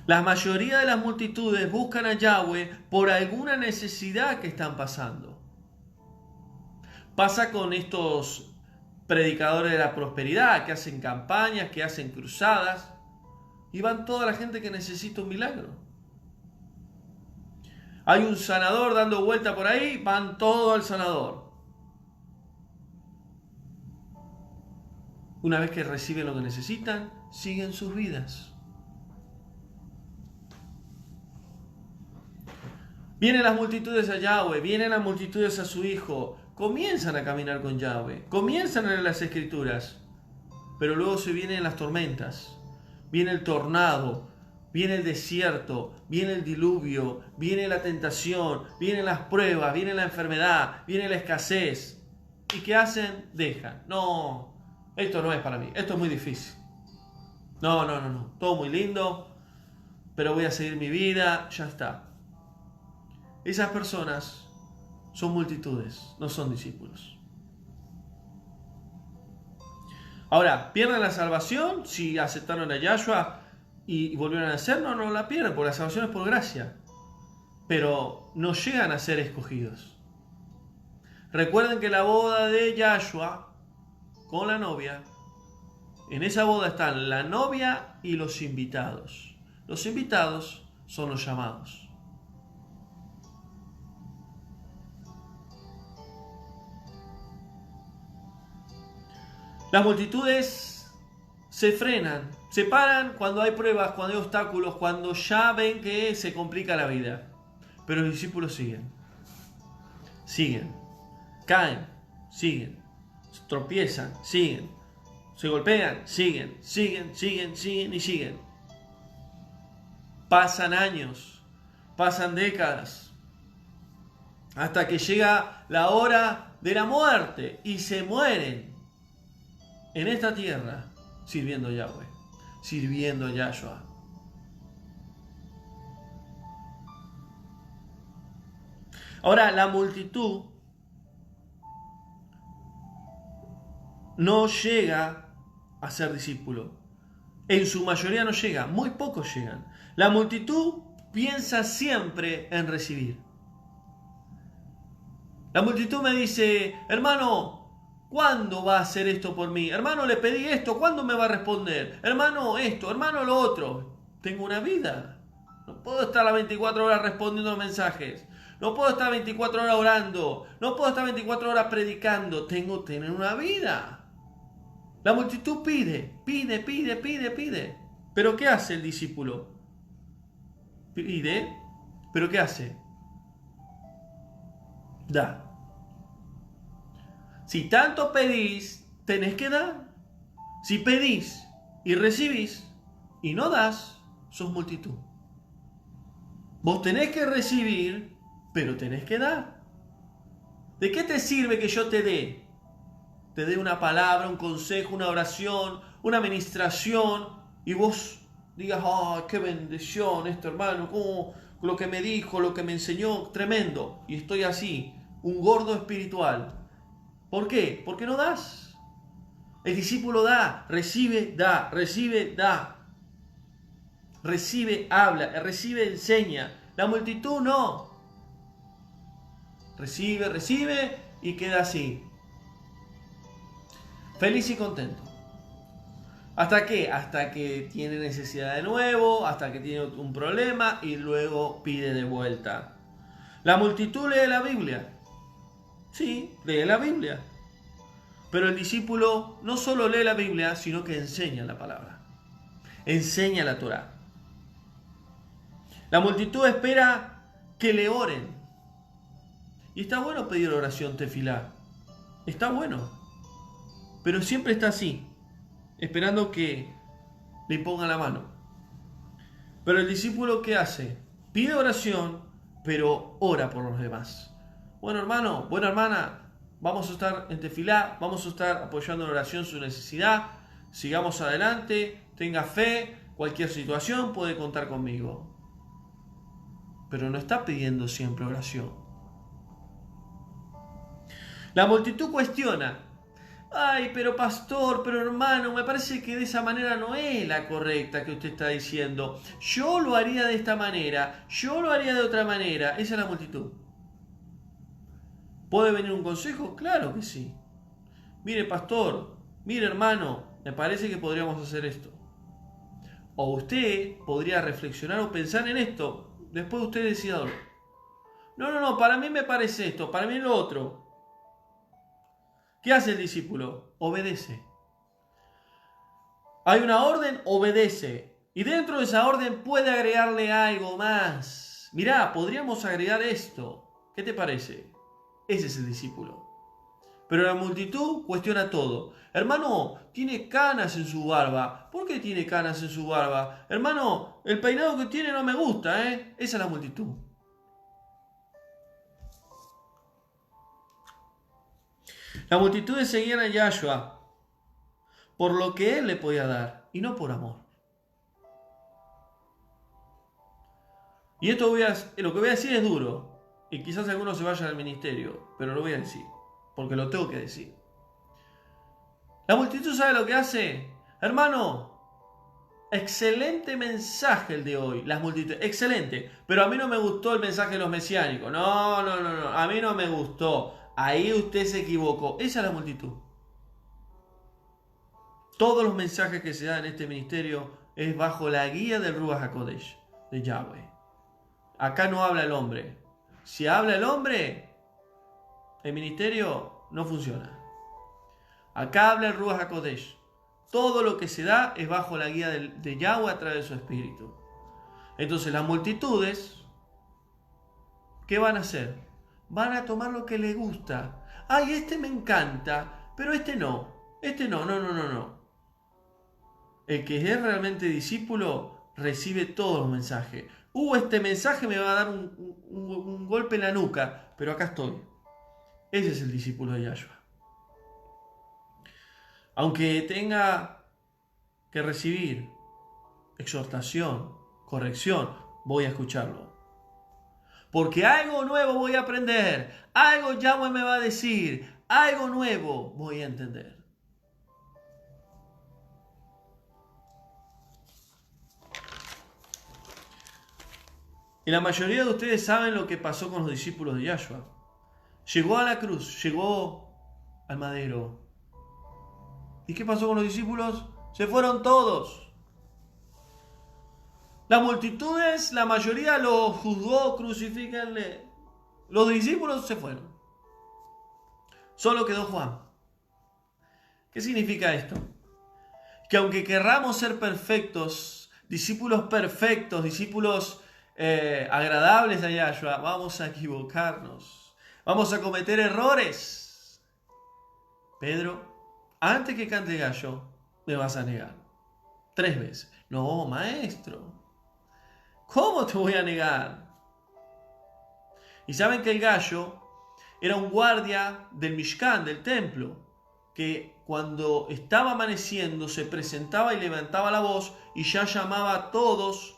La mayoría de las multitudes buscan a Yahweh por alguna necesidad que están pasando. Pasa con estos predicadores de la prosperidad que hacen campañas, que hacen cruzadas y van toda la gente que necesita un milagro. Hay un sanador dando vuelta por ahí, van todos al sanador. Una vez que reciben lo que necesitan, siguen sus vidas. Vienen las multitudes a Yahweh, vienen las multitudes a su Hijo, comienzan a caminar con Yahweh, comienzan a leer las Escrituras, pero luego se vienen las tormentas, viene el tornado, viene el desierto, viene el diluvio, viene la tentación, vienen las pruebas, viene la enfermedad, viene la escasez. ¿Y qué hacen? Dejan. No, esto no es para mí, esto es muy difícil. No, todo muy lindo, pero voy a seguir mi vida, ya está. Esas personas son multitudes, no son discípulos. Ahora, ¿pierden la salvación si aceptaron a Yahshua y volvieron a nacer? No la pierden, porque la salvación es por gracia. Pero no llegan a ser escogidos. Recuerden que la boda de Yahshua con la novia, en esa boda están la novia y los invitados. Los invitados son los llamados. Las multitudes se frenan, se paran cuando hay pruebas, cuando hay obstáculos, cuando ya ven que se complica la vida. Pero los discípulos siguen, caen, siguen, tropiezan, siguen, se golpean, siguen y siguen. Pasan años, pasan décadas, hasta que llega la hora de la muerte y se mueren en esta tierra sirviendo a Yahweh, sirviendo a Yahshua. Ahora, la multitud no llega a ser discípulo. En su mayoría no llega, muy pocos llegan. La multitud piensa siempre en recibir. La multitud me dice, hermano, ¿cuándo va a hacer esto por mí? Hermano, le pedí esto, ¿cuándo me va a responder? Hermano, esto, hermano, lo otro. Tengo una vida. No puedo estar las 24 horas respondiendo los mensajes. No puedo estar 24 horas orando. No puedo estar 24 horas predicando. Tengo que tener una vida. La multitud pide. ¿Pero qué hace el discípulo? Pide, ¿pero qué hace? Da. Si tanto pedís, tenés que dar. Si pedís y recibís y no das, sos multitud. Vos tenés que recibir, pero tenés que dar. ¿De qué te sirve que yo te dé? Te dé una palabra, un consejo, una oración, una administración, y vos digas, qué bendición esto, hermano, cómo lo que me dijo, lo que me enseñó, tremendo. Y estoy así, un gordo espiritual. ¿Por qué? Porque no das. El discípulo da, recibe, da, recibe, da. Recibe, habla, recibe, enseña. La multitud no. Recibe y queda así. Feliz y contento. ¿Hasta qué? Hasta que tiene necesidad de nuevo, hasta que tiene un problema y luego pide de vuelta. La multitud lee la Biblia. Sí, lee la Biblia. Pero el discípulo no solo lee la Biblia, sino que enseña la palabra. Enseña la Torá. La multitud espera que le oren. Y está bueno pedir oración tefilá. Está bueno. Pero siempre está así, esperando que le ponga la mano. Pero el discípulo, ¿qué hace? Pide oración, pero ora por los demás. Bueno, hermano, buena hermana, vamos a estar en tefilá, vamos a estar apoyando en oración su necesidad. Sigamos adelante, tenga fe, cualquier situación puede contar conmigo. Pero no está pidiendo siempre oración. La multitud cuestiona. Ay, pero pastor, pero hermano, me parece que de esa manera no es la correcta que usted está diciendo. Yo lo haría de esta manera, yo lo haría de otra manera. Esa es la multitud. ¿Puede venir un consejo? Claro que sí. Mire, pastor, mire, hermano, me parece que podríamos hacer esto. O usted podría reflexionar o pensar en esto. Después usted decida. No, para mí me parece esto, para mí lo otro. ¿Qué hace el discípulo? Obedece. Hay una orden, obedece. Y dentro de esa orden puede agregarle algo más. Mirá, podríamos agregar esto. ¿Qué te parece? Ese es el discípulo. Pero la multitud cuestiona todo. Hermano, tiene canas en su barba. ¿Por qué tiene canas en su barba? Hermano, el peinado que tiene no me gusta, ¿eh? Esa es la multitud. La multitud seguían a Yahshua por lo que él le podía dar y no por amor. Y esto lo que voy a decir es duro. Y quizás algunos se vayan al ministerio, pero lo voy a decir, porque lo tengo que decir. La multitud sabe lo que hace. Hermano, excelente mensaje el de hoy. Las multitudes, excelente. Pero a mí no me gustó el mensaje de los mesiánicos. No. A mí no me gustó. Ahí usted se equivocó. Esa es la multitud. Todos los mensajes que se dan en este ministerio es bajo la guía del Ruach HaKodesh, de Yahweh. Acá no habla el hombre. Si habla el hombre, el ministerio no funciona. Acá habla el Ruach HaKodesh. Todo lo que se da es bajo la guía de Yahweh a través de su espíritu. Entonces las multitudes, ¿qué van a hacer? Van a tomar lo que les gusta. Ay, este me encanta, pero este no. No. El que es realmente discípulo recibe todos los mensajes. Este mensaje me va a dar un golpe en la nuca, pero acá estoy. Ese es el discípulo de Yahshua. Aunque tenga que recibir exhortación, corrección, voy a escucharlo. Porque algo nuevo voy a aprender, algo Yahweh me va a decir, algo nuevo voy a entender. Y la mayoría de ustedes saben lo que pasó con los discípulos de Yahshua. Llegó a la cruz, llegó al madero. ¿Y qué pasó con los discípulos? Se fueron todos. Las multitudes, la mayoría los juzgó, crucifíquenle. Los discípulos se fueron. Solo quedó Juan. ¿Qué significa esto? Que aunque querramos ser perfectos, discípulos agradables a Yahshua, vamos a equivocarnos, vamos a cometer errores. Pedro, antes que cante el gallo, me vas a negar 3 veces. No, maestro, ¿cómo te voy a negar? Y saben que el gallo era un guardia del Mishkan, del templo, que cuando estaba amaneciendo se presentaba y levantaba la voz y ya llamaba a todos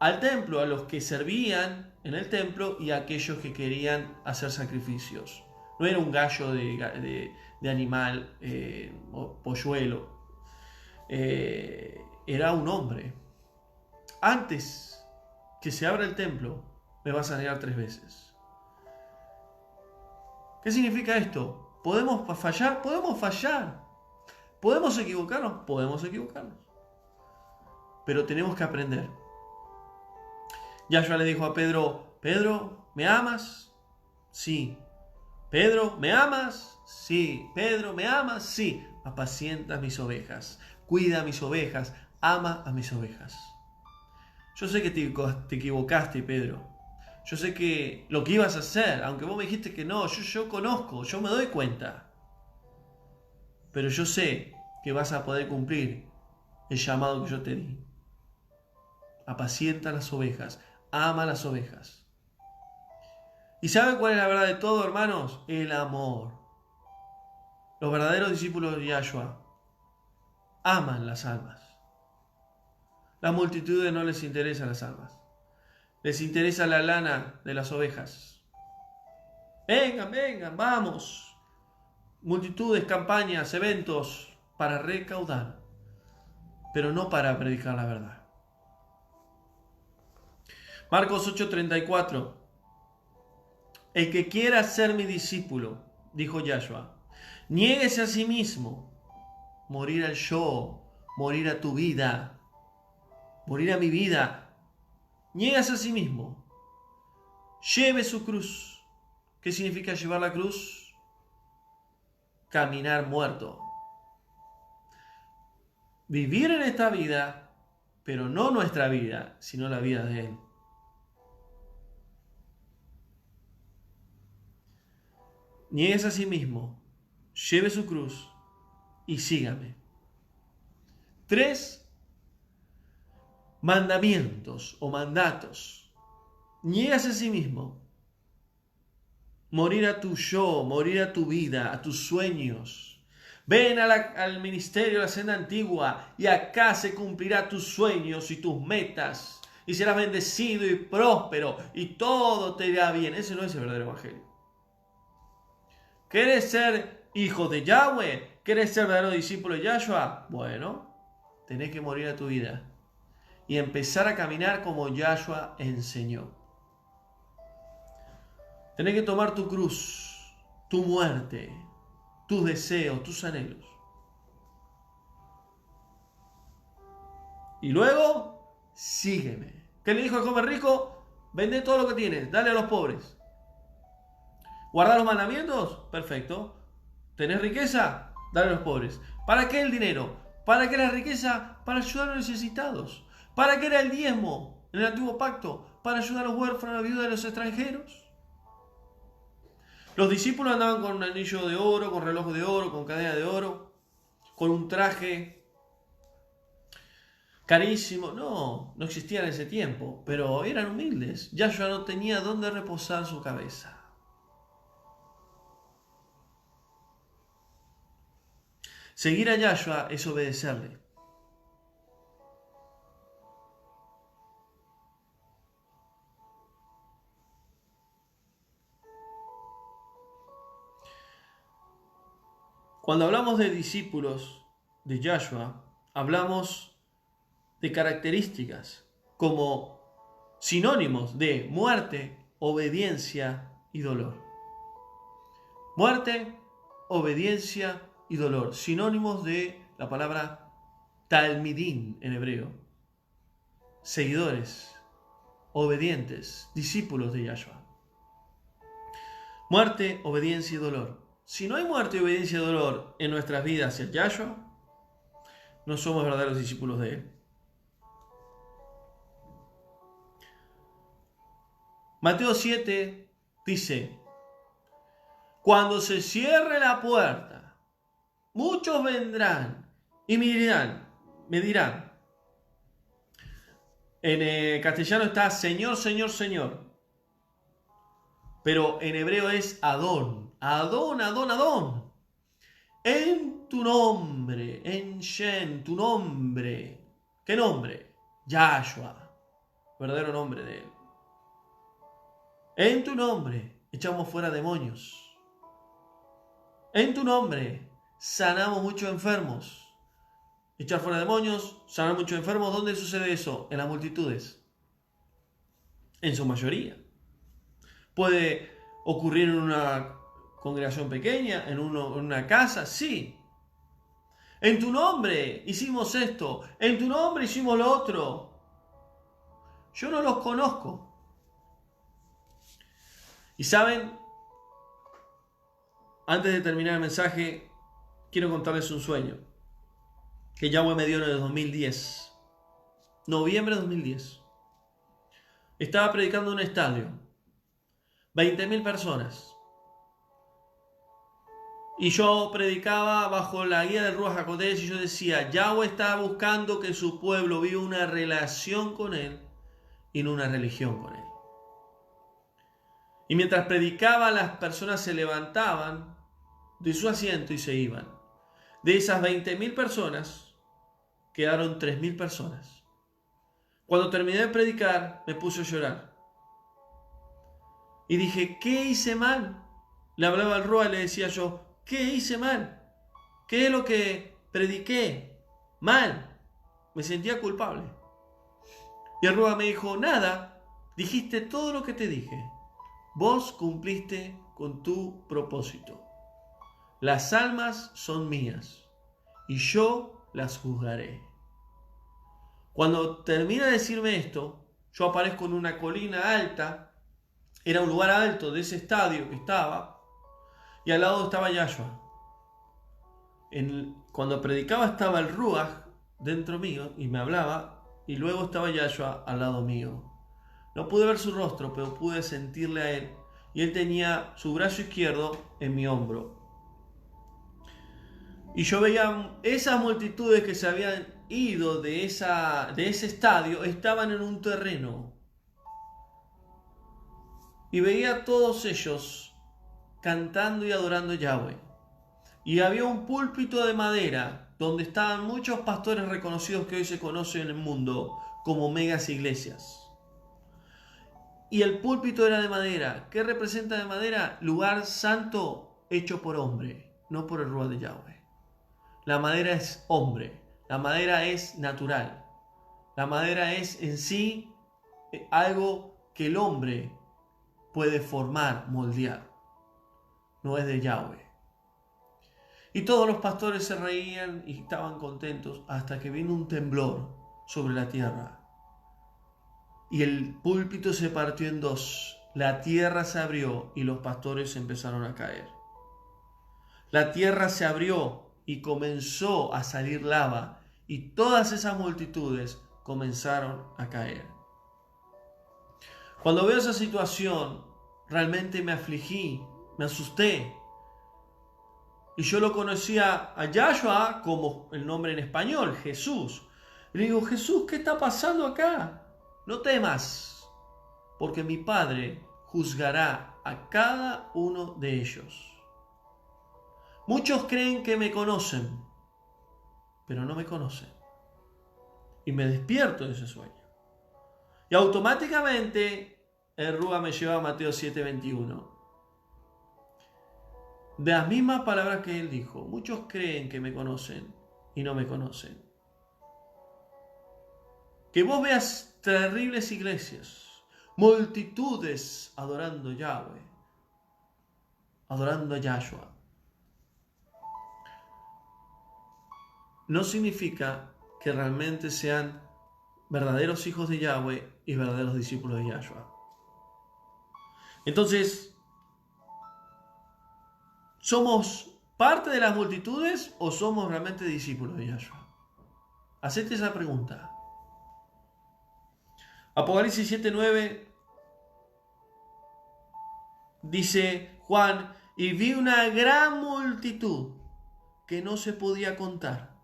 al templo, a los que servían en el templo y a aquellos que querían hacer sacrificios. No era un gallo de animal o polluelo. Era un hombre. Antes que se abra el templo, me vas a negar 3 veces. ¿Qué significa esto? ¿Podemos fallar? Podemos fallar. ¿Podemos equivocarnos? Podemos equivocarnos. Pero tenemos que aprender. Yahshua le dijo a Pedro, Pedro, ¿me amas? Sí. Pedro, ¿me amas? Sí. Pedro, ¿me amas? Sí. Apacienta mis ovejas, cuida mis ovejas, ama a mis ovejas. Yo sé que te equivocaste, Pedro. Yo sé que lo que ibas a hacer, aunque vos me dijiste que no, yo conozco, yo me doy cuenta. Pero yo sé que vas a poder cumplir el llamado que yo te di. Apacienta las ovejas, ama las ovejas. ¿Y saben cuál es la verdad de todo, hermanos? El amor. Los verdaderos discípulos de Yahshua aman las almas. Las multitudes no les interesan las almas. Les interesa la lana de las ovejas. Vengan, vamos. Multitudes, campañas, eventos para recaudar, pero no para predicar la verdad. Marcos 8:34. El que quiera ser mi discípulo, dijo Yahshua, niéguese a sí mismo, morir al yo, morir a tu vida, morir a mi vida. Niéguese a sí mismo, lleve su cruz. ¿Qué significa llevar la cruz? Caminar muerto. Vivir en esta vida, pero no nuestra vida, sino la vida de Él. Niéguese a sí mismo, lleve su cruz y sígame. 3 mandamientos o mandatos. Niégase a sí mismo. Morir a tu yo, morir a tu vida, a tus sueños. Ven al ministerio de la senda antigua y acá se cumplirá tus sueños y tus metas. Y serás bendecido y próspero y todo te irá bien. Ese no es el verdadero evangelio. ¿Quieres ser hijo de Yahweh? ¿Quieres ser verdadero discípulo de Yahshua? Bueno, tenés que morir a tu vida y empezar a caminar como Yahshua enseñó. Tenés que tomar tu cruz, tu muerte, tus deseos, tus anhelos. Y luego, sígueme. ¿Qué le dijo al joven rico? Vende todo lo que tienes, dale a los pobres. ¿Guardar los mandamientos? Perfecto. ¿Tenés riqueza? Dale a los pobres. ¿Para qué el dinero? ¿Para qué la riqueza? Para ayudar a los necesitados. ¿Para qué era el diezmo en el antiguo pacto? Para ayudar a los huérfanos, a la viuda, a los extranjeros. Los discípulos andaban con un anillo de oro, con reloj de oro, con cadena de oro, con un traje carísimo. No existía en ese tiempo, pero eran humildes. Yahshua no tenía dónde reposar su cabeza. Seguir a Yahshua es obedecerle. Cuando hablamos de discípulos de Yahshua, hablamos de características como sinónimos de muerte, obediencia y dolor. Muerte, obediencia y dolor. Sinónimos de la palabra talmidín en hebreo. Seguidores, obedientes, discípulos de Yahshua. Muerte, obediencia y dolor. Si no hay muerte, obediencia y dolor en nuestras vidas hacia Yahshua, no somos verdaderos discípulos de Él. Mateo 7 dice: cuando se cierre la puerta, muchos vendrán y me dirán. En castellano está Señor, Señor, Señor. Pero en hebreo es Adón. Adón, Adón, Adón. En tu nombre, en Shem, tu nombre. ¿Qué nombre? Yahshua. Verdadero nombre de Él. En tu nombre echamos fuera demonios. En tu nombre sanamos muchos enfermos. Echar fuera demonios, sanar muchos enfermos. ¿Dónde sucede eso? En las multitudes. En su mayoría. Puede ocurrir en una congregación pequeña, en una casa, sí. En tu nombre hicimos esto, en tu nombre hicimos lo otro. Yo no los conozco. Y saben, antes de terminar el mensaje, quiero contarles un sueño que Yahweh me dio en el 2010. Noviembre de 2010. Estaba predicando en un estadio. 20.000 personas. Y yo predicaba bajo la guía del Ruach HaKodesh y yo decía, Yahweh está buscando que su pueblo viva una relación con Él y no una religión con Él. Y mientras predicaba, las personas se levantaban de su asiento y se iban. De esas 20.000 personas, quedaron 3.000 personas. Cuando terminé de predicar, me puse a llorar. Y dije, ¿qué hice mal? Le hablaba al Roa y le decía yo, ¿qué hice mal? ¿Qué es lo que prediqué mal? Me sentía culpable. Y el Roa me dijo, nada, dijiste todo lo que te dije. Vos cumpliste con tu propósito. Las almas son mías y yo las juzgaré. Cuando termina de decirme esto, yo aparezco en una colina alta. Era un lugar alto de ese estadio que estaba, y al lado estaba Yahshua. Cuando predicaba estaba el Ruach dentro mío y me hablaba, y luego estaba Yahshua al lado mío. No pude ver su rostro, pero pude sentirle a Él, y Él tenía su brazo izquierdo en mi hombro. Y yo veía esas multitudes que se habían ido de ese estadio, estaban en un terreno. Y veía a todos ellos cantando y adorando a Yahweh. Y había un púlpito de madera donde estaban muchos pastores reconocidos que hoy se conocen en el mundo como megas iglesias. Y el púlpito era de madera. ¿Qué representa de madera? Lugar santo hecho por hombre, no por el Ruach de Yahweh. La madera es hombre, la madera es natural. La madera es en sí algo que el hombre puede formar, moldear. No es de Yahweh. Y todos los pastores se reían y estaban contentos hasta que vino un temblor sobre la tierra. Y el púlpito se partió en dos. La tierra se abrió y los pastores empezaron a caer. La tierra se abrió y comenzó a salir lava y todas esas multitudes comenzaron a caer. Cuando veo esa situación, realmente me afligí, me asusté. Y yo lo conocía a Yahshua como el nombre en español, Jesús. Y le digo, Jesús, ¿qué está pasando acá? No temas, porque mi Padre juzgará a cada uno de ellos. Muchos creen que me conocen, pero no me conocen. Y me despierto de ese sueño. Y automáticamente el Ruach me lleva a Mateo 7:21. De las mismas palabras que él dijo, muchos creen que me conocen y no me conocen. Que vos veas terribles iglesias, multitudes adorando a Yahweh, adorando a Yahshua, no significa que realmente sean verdaderos hijos de Yahweh y verdaderos discípulos de Yahshua. Entonces, ¿somos parte de las multitudes o somos realmente discípulos de Yahshua? Hacete esa pregunta. Apocalipsis 7:9 dice Juan, y vi una gran multitud que no se podía contar,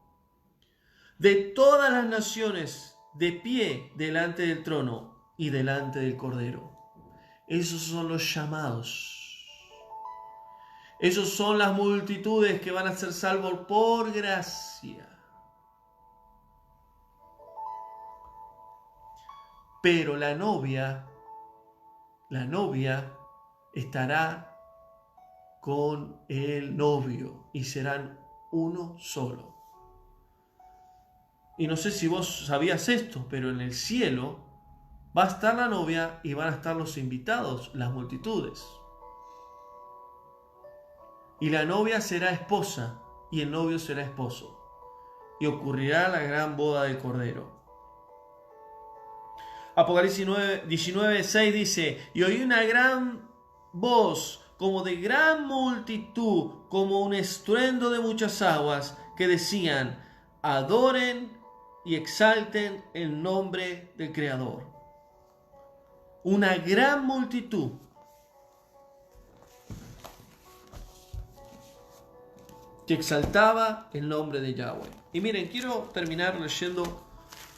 de todas las naciones de pie delante del trono y delante del Cordero. Esos son los llamados. Esos son las multitudes que van a ser salvos por gracia. Pero la novia estará con el novio y serán uno solo. Y no sé si vos sabías esto, pero en el cielo va a estar la novia y van a estar los invitados, las multitudes. Y la novia será esposa y el novio será esposo. Y ocurrirá la gran boda del Cordero. Apocalipsis 19:6 dice, y oí una gran voz como de gran multitud, como un estruendo de muchas aguas, que decían, adoren y exalten el nombre del Creador. Una gran multitud. Que exaltaba el nombre de Yahweh. Y miren, quiero terminar leyendo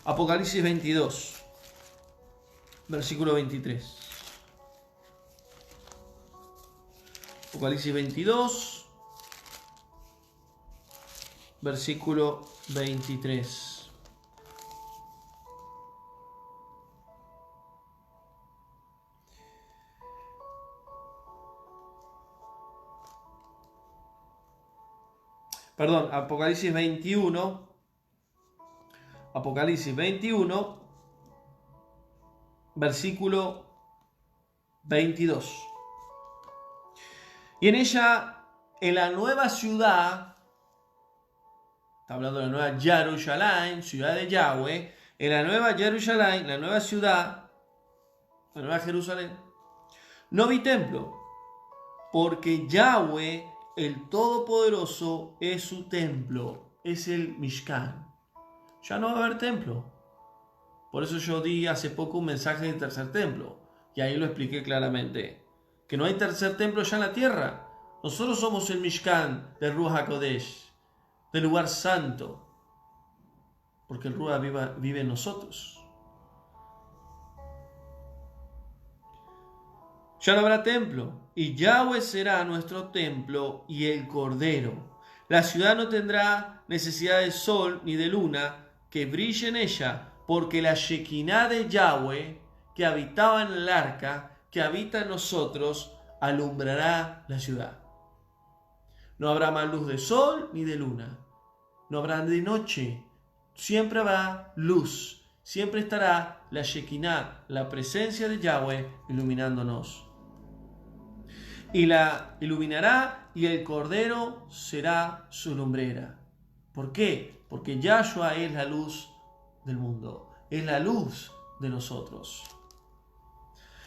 Apocalipsis 22, versículo 23. Apocalipsis 22, versículo 23. Perdón, Apocalipsis 21, versículo 22. Y en ella, en la nueva ciudad, está hablando de la nueva Jerusalén, ciudad de Yahweh, en la nueva Jerusalén, la nueva ciudad, la nueva Jerusalén, no vi templo, porque Yahweh, el Todopoderoso, es su templo, es el Mishkan. Ya no va a haber templo. Por eso yo di hace poco un mensaje del tercer templo, y ahí lo expliqué claramente, que no hay tercer templo ya en la tierra. Nosotros somos el Mishkan del Ruach HaKodesh, del lugar santo, porque el Ruach vive en nosotros. Ya no habrá templo, y Yahweh será nuestro templo y el Cordero. La ciudad no tendrá necesidad de sol ni de luna que brille en ella, porque la Shekinah de Yahweh, que habitaba en el arca, que habita en nosotros, alumbrará la ciudad. No habrá más luz de sol ni de luna. No habrá de noche. Siempre habrá luz. Siempre estará la Shekinah, la presencia de Yahweh, iluminándonos. Y la iluminará, y el Cordero será su lumbrera. ¿Por qué? Porque Yahshua es la luz del mundo. Es la luz de nosotros.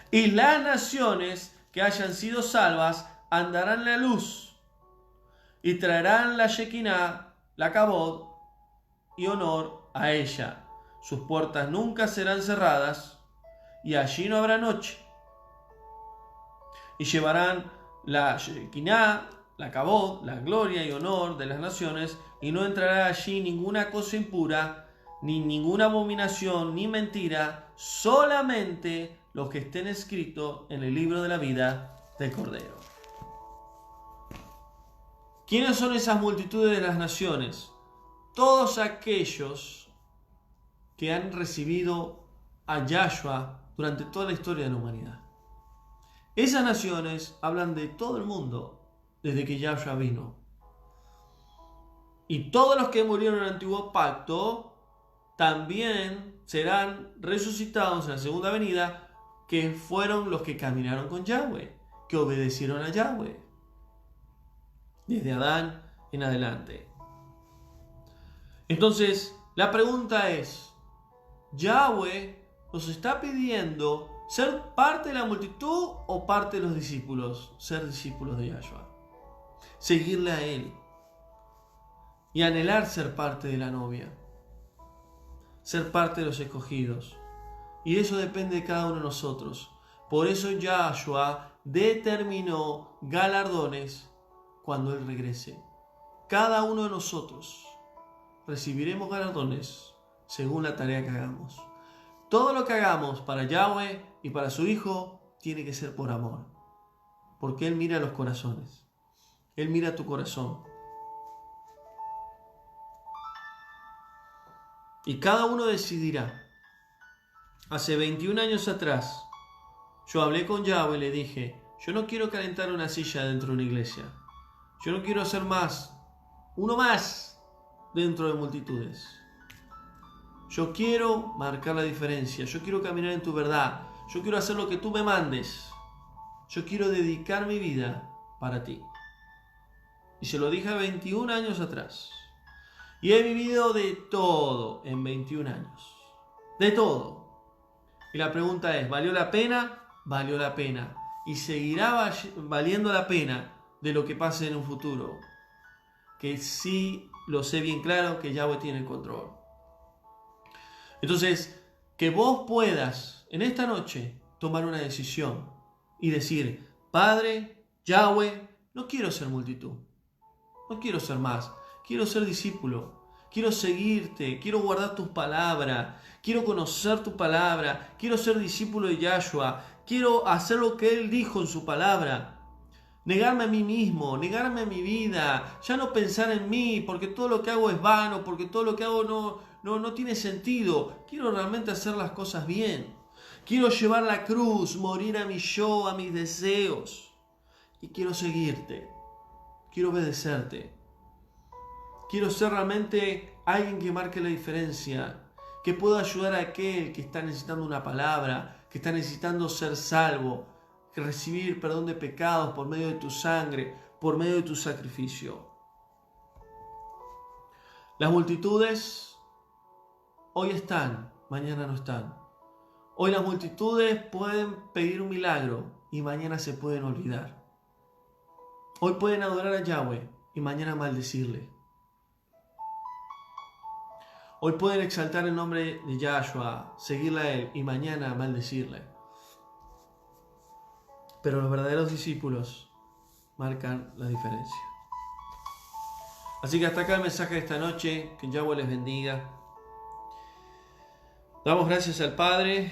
Y las naciones que hayan sido salvas andarán en la luz y traerán la Shekinah, la Kabod y honor a ella. Sus puertas nunca serán cerradas y allí no habrá noche. Y llevarán la Shekinah, la Kabod, la gloria y honor de las naciones, y no entrará allí ninguna cosa impura, ni ninguna abominación, ni mentira, solamente los que estén escritos en el libro de la vida del Cordero. ¿Quiénes son esas multitudes de las naciones? Todos aquellos que han recibido a Yahshua durante toda la historia de la humanidad. Esas naciones hablan de todo el mundo desde que Yahshua vino. Y todos los que murieron en el antiguo pacto también serán resucitados en la segunda venida, que fueron los que caminaron con Yahweh, que obedecieron a Yahweh, desde Adán en adelante. Entonces, la pregunta es, ¿Yahweh nos está pidiendo ser parte de la multitud o parte de los discípulos? Ser discípulos de Yahshua, seguirle a Él y anhelar ser parte de la novia, ser parte de los escogidos. Y eso depende de cada uno de nosotros. Por eso Yahshua determinó galardones cuando Él regrese. Cada uno de nosotros recibiremos galardones según la tarea que hagamos. Todo lo que hagamos para Yahweh y para su Hijo tiene que ser por amor. Porque Él mira los corazones. Él mira tu corazón. Y cada uno decidirá. Hace 21 años atrás, yo hablé con Yahweh y le dije, yo no quiero calentar una silla dentro de una iglesia. Yo no quiero ser uno más dentro de multitudes. Yo quiero marcar la diferencia. Yo quiero caminar en tu verdad. Yo quiero hacer lo que tú me mandes. Yo quiero dedicar mi vida para ti. Y se lo dije 21 años atrás. Y he vivido de todo en 21 años. De todo. Y la pregunta es, ¿valió la pena? Valió la pena. Y seguirá valiendo la pena de lo que pase en un futuro. Que sí lo sé bien claro que Yahweh tiene el control. Entonces, que vos puedas en esta noche tomar una decisión y decir, Padre, Yahweh, no quiero ser multitud. No quiero ser más. Quiero ser discípulo. Quiero seguirte, quiero guardar tus palabras, quiero conocer tu palabra, quiero ser discípulo de Yahshua, quiero hacer lo que Él dijo en su palabra. Negarme a mí mismo, negarme a mi vida, ya no pensar en mí, porque todo lo que hago es vano, porque todo lo que hago no tiene sentido. Quiero realmente hacer las cosas bien. Quiero llevar la cruz, morir a mi yo, a mis deseos. Y quiero seguirte, quiero obedecerte. Quiero ser realmente alguien que marque la diferencia, que pueda ayudar a aquel que está necesitando una palabra, que está necesitando ser salvo, que recibir perdón de pecados por medio de tu sangre, por medio de tu sacrificio. Las multitudes hoy están, mañana no están. Hoy las multitudes pueden pedir un milagro y mañana se pueden olvidar. Hoy pueden adorar a Yahweh y mañana maldecirle. Hoy pueden exaltar el nombre de Yahshua, seguirle a Él y mañana maldecirle. Pero los verdaderos discípulos marcan la diferencia. Así que hasta acá el mensaje de esta noche. Que Yahweh les bendiga. Damos gracias al Padre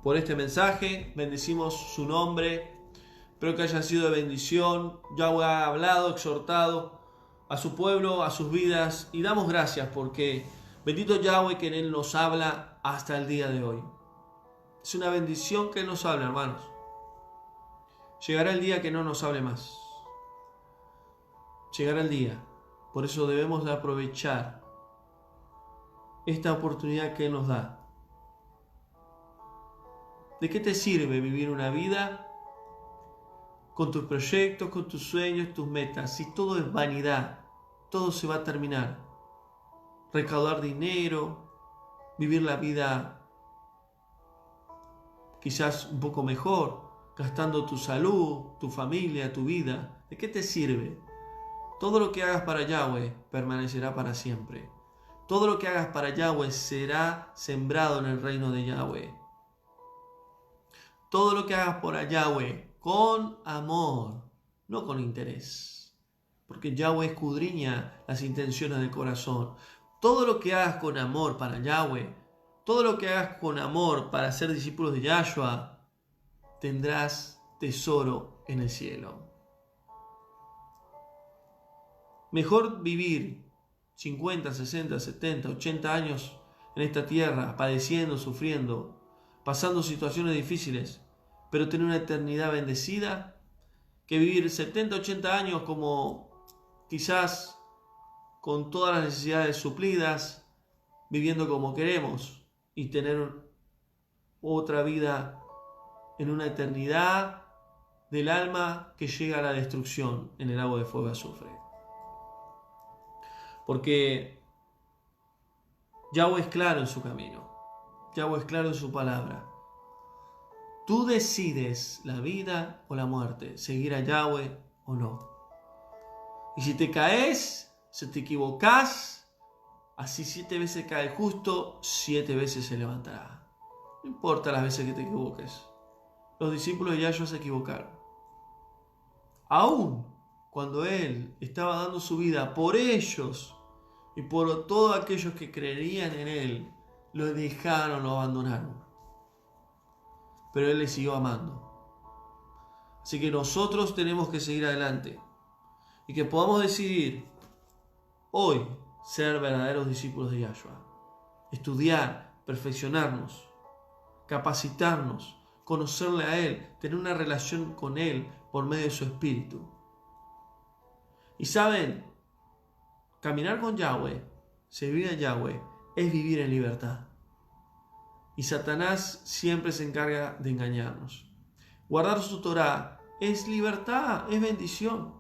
por este mensaje. Bendecimos su nombre. Espero que haya sido de bendición. Yahweh ha hablado, exhortado a su pueblo, a sus vidas. Y damos gracias porque bendito Yahweh que en Él nos habla hasta el día de hoy. Es una bendición que Él nos hable, hermanos. Llegará el día que no nos hable más. Llegará el día. Por eso debemos de aprovechar esta oportunidad que Él nos da. ¿De qué te sirve vivir una vida con tus proyectos, con tus sueños, tus metas? Si todo es vanidad, todo se va a terminar. Recaudar dinero, vivir la vida quizás un poco mejor, gastando tu salud, tu familia, tu vida. ¿De qué te sirve? Todo lo que hagas para Yahweh permanecerá para siempre. Todo lo que hagas para Yahweh será sembrado en el reino de Yahweh. Todo lo que hagas por Yahweh con amor, no con interés. Porque Yahweh escudriña las intenciones del corazón. Todo lo que hagas con amor para Yahweh, todo lo que hagas con amor para ser discípulos de Yahshua, tendrás tesoro en el cielo. Mejor vivir 50, 60, 70, 80 años en esta tierra, padeciendo, sufriendo, pasando situaciones difíciles, pero tener una eternidad bendecida, que vivir 70, 80 años como quizás con todas las necesidades suplidas, viviendo como queremos y tener otra vida en una eternidad del alma que llega a la destrucción en el lago de fuego y azufre. Porque Yahweh es claro en su camino. Yahweh es claro en su palabra. Tú decides la vida o la muerte, seguir a Yahweh o no. Y si te caes, si te equivocás, así 7 veces cae el justo, 7 veces se levantará. No importa las veces que te equivoques. Los discípulos de Yahshua se equivocaron. Aún cuando Él estaba dando su vida por ellos y por todos aquellos que creerían en Él, lo dejaron, lo abandonaron. Pero Él les siguió amando. Así que nosotros tenemos que seguir adelante y que podamos decidir hoy ser verdaderos discípulos de Yahshua. Estudiar, perfeccionarnos, capacitarnos, conocerle a Él, tener una relación con Él por medio de su Espíritu. Y saben, caminar con Yahweh, servir a Yahweh, es vivir en libertad. Y Satanás siempre se encarga de engañarnos. Guardar su Torah es libertad, es bendición.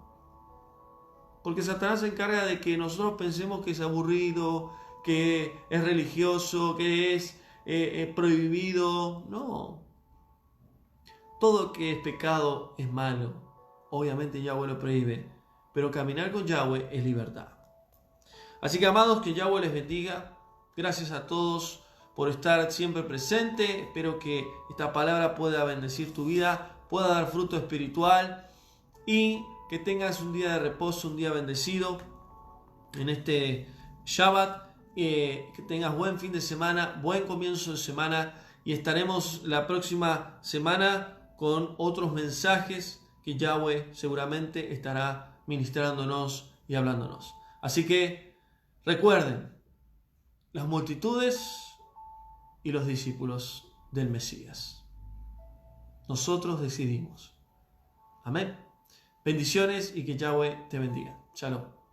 Porque Satanás se encarga de que nosotros pensemos que es aburrido, que es religioso, que es prohibido. No. Todo que es pecado es malo. Obviamente Yahweh lo prohíbe. Pero caminar con Yahweh es libertad. Así que, amados, que Yahweh les bendiga. Gracias a todos por estar siempre presente. Espero que esta palabra pueda bendecir tu vida, pueda dar fruto espiritual y que tengas un día de reposo, un día bendecido en este Shabbat. Que tengas buen fin de semana, buen comienzo de semana y estaremos la próxima semana con otros mensajes que Yahweh seguramente estará ministrándonos y hablándonos. Así que recuerden, las multitudes y los discípulos del Mesías. Nosotros decidimos. Amén. Bendiciones y que Yahweh te bendiga. Shalom.